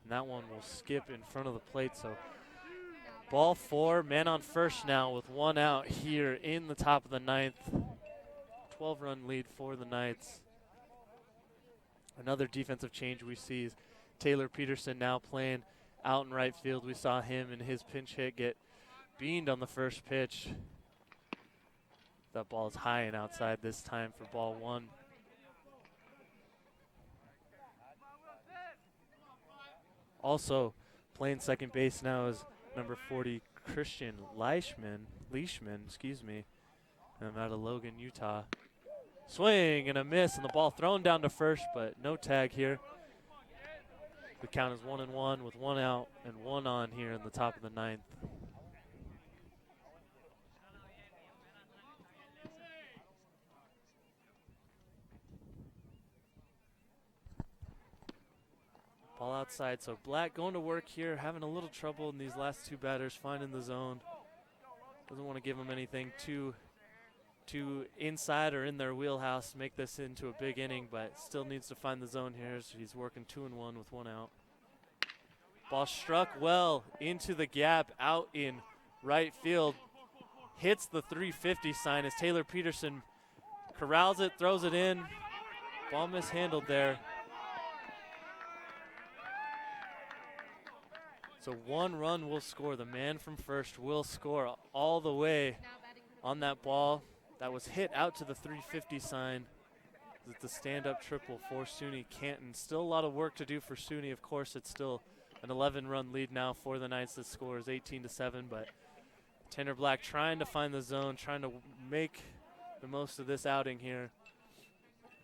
And that one will skip in front of the plate, so ball 4, man on first now with 1 out here in the top of the 9th. 12-run lead for the Knights. Another defensive change we see is Taylor Peterson now playing out in right field. We saw him in his pinch hit get beamed on the first pitch. That ball is high and outside this time for ball 1. Also playing second base now is number 40, Christian Leishman, out of Logan, Utah. Swing and a miss, and the ball thrown down to first, but no tag here. The count is 1-1 with 1 out and 1 on here in the top of the 9th. Ball outside, so Black going to work here, having a little trouble in these last 2 batters, finding the zone. Doesn't want to give them anything too inside or in their wheelhouse to make this into a big inning, but still needs to find the zone here, so he's working 2-1 with 1 out. Ball struck well into the gap out in right field. Hits the 350 sign as Taylor Peterson corrals it, throws it in. Ball mishandled there. So 1 run will score. The man from first will score all the way on that ball that was hit out to the 350 sign. It's the stand-up triple for SUNY-Canton. Still a lot of work to do for SUNY. Of course, it's still an 11-run lead now for the Knights. The score is 18-7, but Tanner Black trying to find the zone, trying to make the most of this outing here.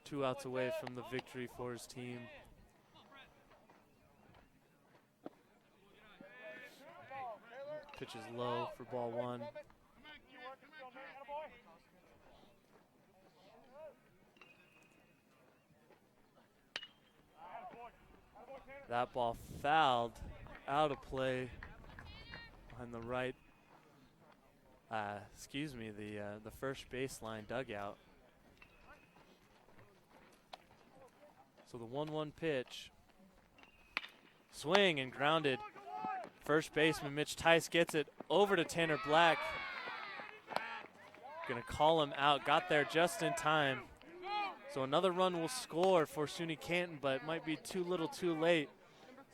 2 outs away from the victory for his team. Pitch is low for ball 1. That ball fouled out of play behind the right, the first baseline dugout. So the 1-1 pitch. Swing and grounded. First baseman Mitch Tice gets it over to Tanner Black. Gonna call him out, got there just in time. So another run will score for SUNY-Canton, but it might be too little too late.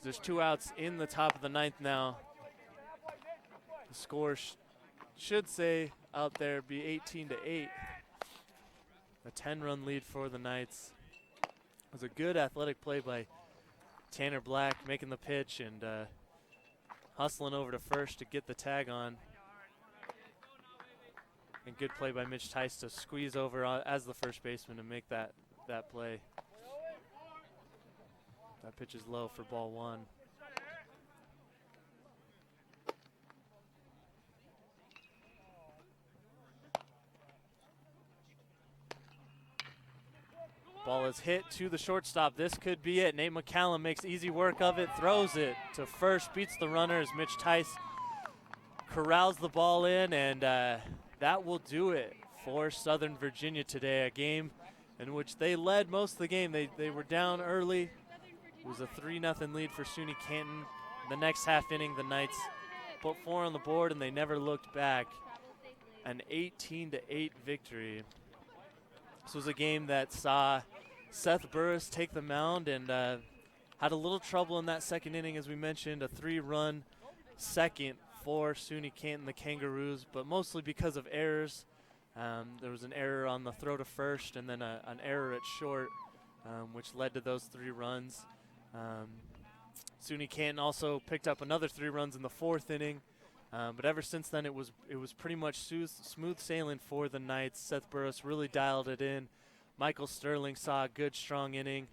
There's 2 outs in the top of the 9th now. The score should say out there be 18-8. A 10-run lead for the Knights. It was a good athletic play by Tanner Black, making the pitch and hustling over to first to get the tag on. And good play by Mitch Tice to squeeze over as the first baseman to make that play. That pitch is low for ball 1. Ball is hit to the shortstop. This could be it. Nate McCallum makes easy work of it, throws it to first, beats the runner as Mitch Tice corrals the ball in, and that will do it for Southern Virginia today. A game in which they led most of the game. They were down early. It was a 3-0 lead for SUNY-Canton. The next half inning, the Knights put 4 on the board, and they never looked back. An 18-8 victory. This was a game that saw Seth Burris take the mound and had a little trouble in that second inning, as we mentioned. A 3-run second for SUNY-Canton, the Kangaroos, but mostly because of errors. There was an error on the throw to first and then an error at short, which led to those 3 runs. SUNY-Canton also picked up another 3 runs in the 4th inning, but ever since then it was pretty much smooth sailing for the Knights. Seth Burris really dialed it in. Michael Sterling saw a good, strong inning,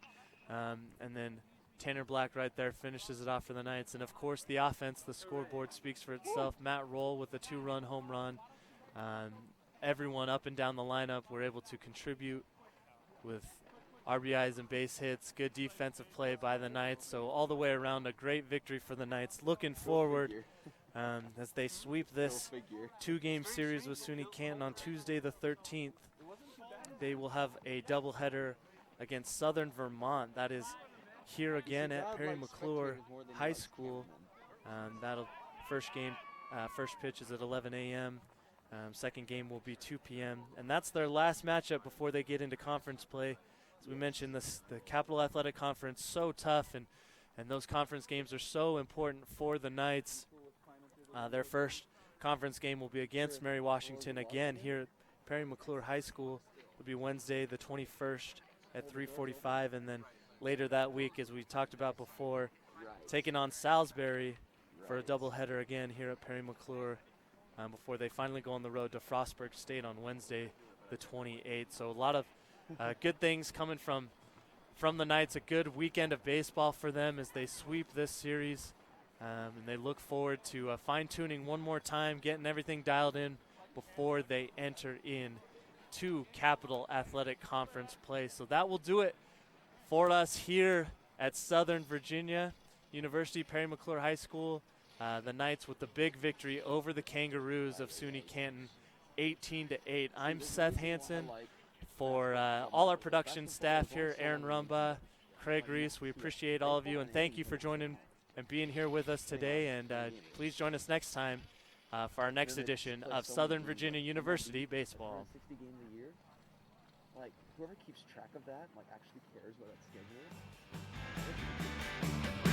and then Tanner Black right there finishes it off for the Knights. And of course the offense, the scoreboard speaks for itself. Matt Roll with a 2-run home run. Everyone up and down the lineup were able to contribute with RBIs and base hits. Good defensive play by the Knights. So all the way around, a great victory for the Knights. Looking forward as they sweep this 2-game series with SUNY-Canton on Tuesday the 13th. They will have a doubleheader against Southern Vermont. That is here again at Perry McClure High School. That'll first pitch is at 11 a.m. Second game will be 2 p.m. And that's their last matchup before they get into conference play. As we mentioned, the Capital Athletic Conference, so tough, and those conference games are so important for the Knights. Their first conference game will be against Mary Washington again here at Perry McClure High School. It'll be Wednesday the 21st at 3:45, and then later that week, as we talked about before, taking on Salisbury for a doubleheader again here at Perry McClure before they finally go on the road to Frostburg State on Wednesday the 28th. So a lot of good things coming from the Knights. A good weekend of baseball for them as they sweep this series, and they look forward to fine-tuning one more time, getting everything dialed in before they enter in to Capital Athletic Conference play. So that will do it for us here at Southern Virginia University, Perry McClure High School. The Knights with the big victory over the Kangaroos of SUNY-Canton, 18-8. I'm Seth Hansen. For all our production staff here, Aaron Rumba, Craig Reese, we appreciate all of you, and thank you for joining and being here with us today. And please join us next time for our next edition of Southern Virginia University Baseball. 60 games a year. Like, whoever keeps track of that, like, actually cares what that schedule is.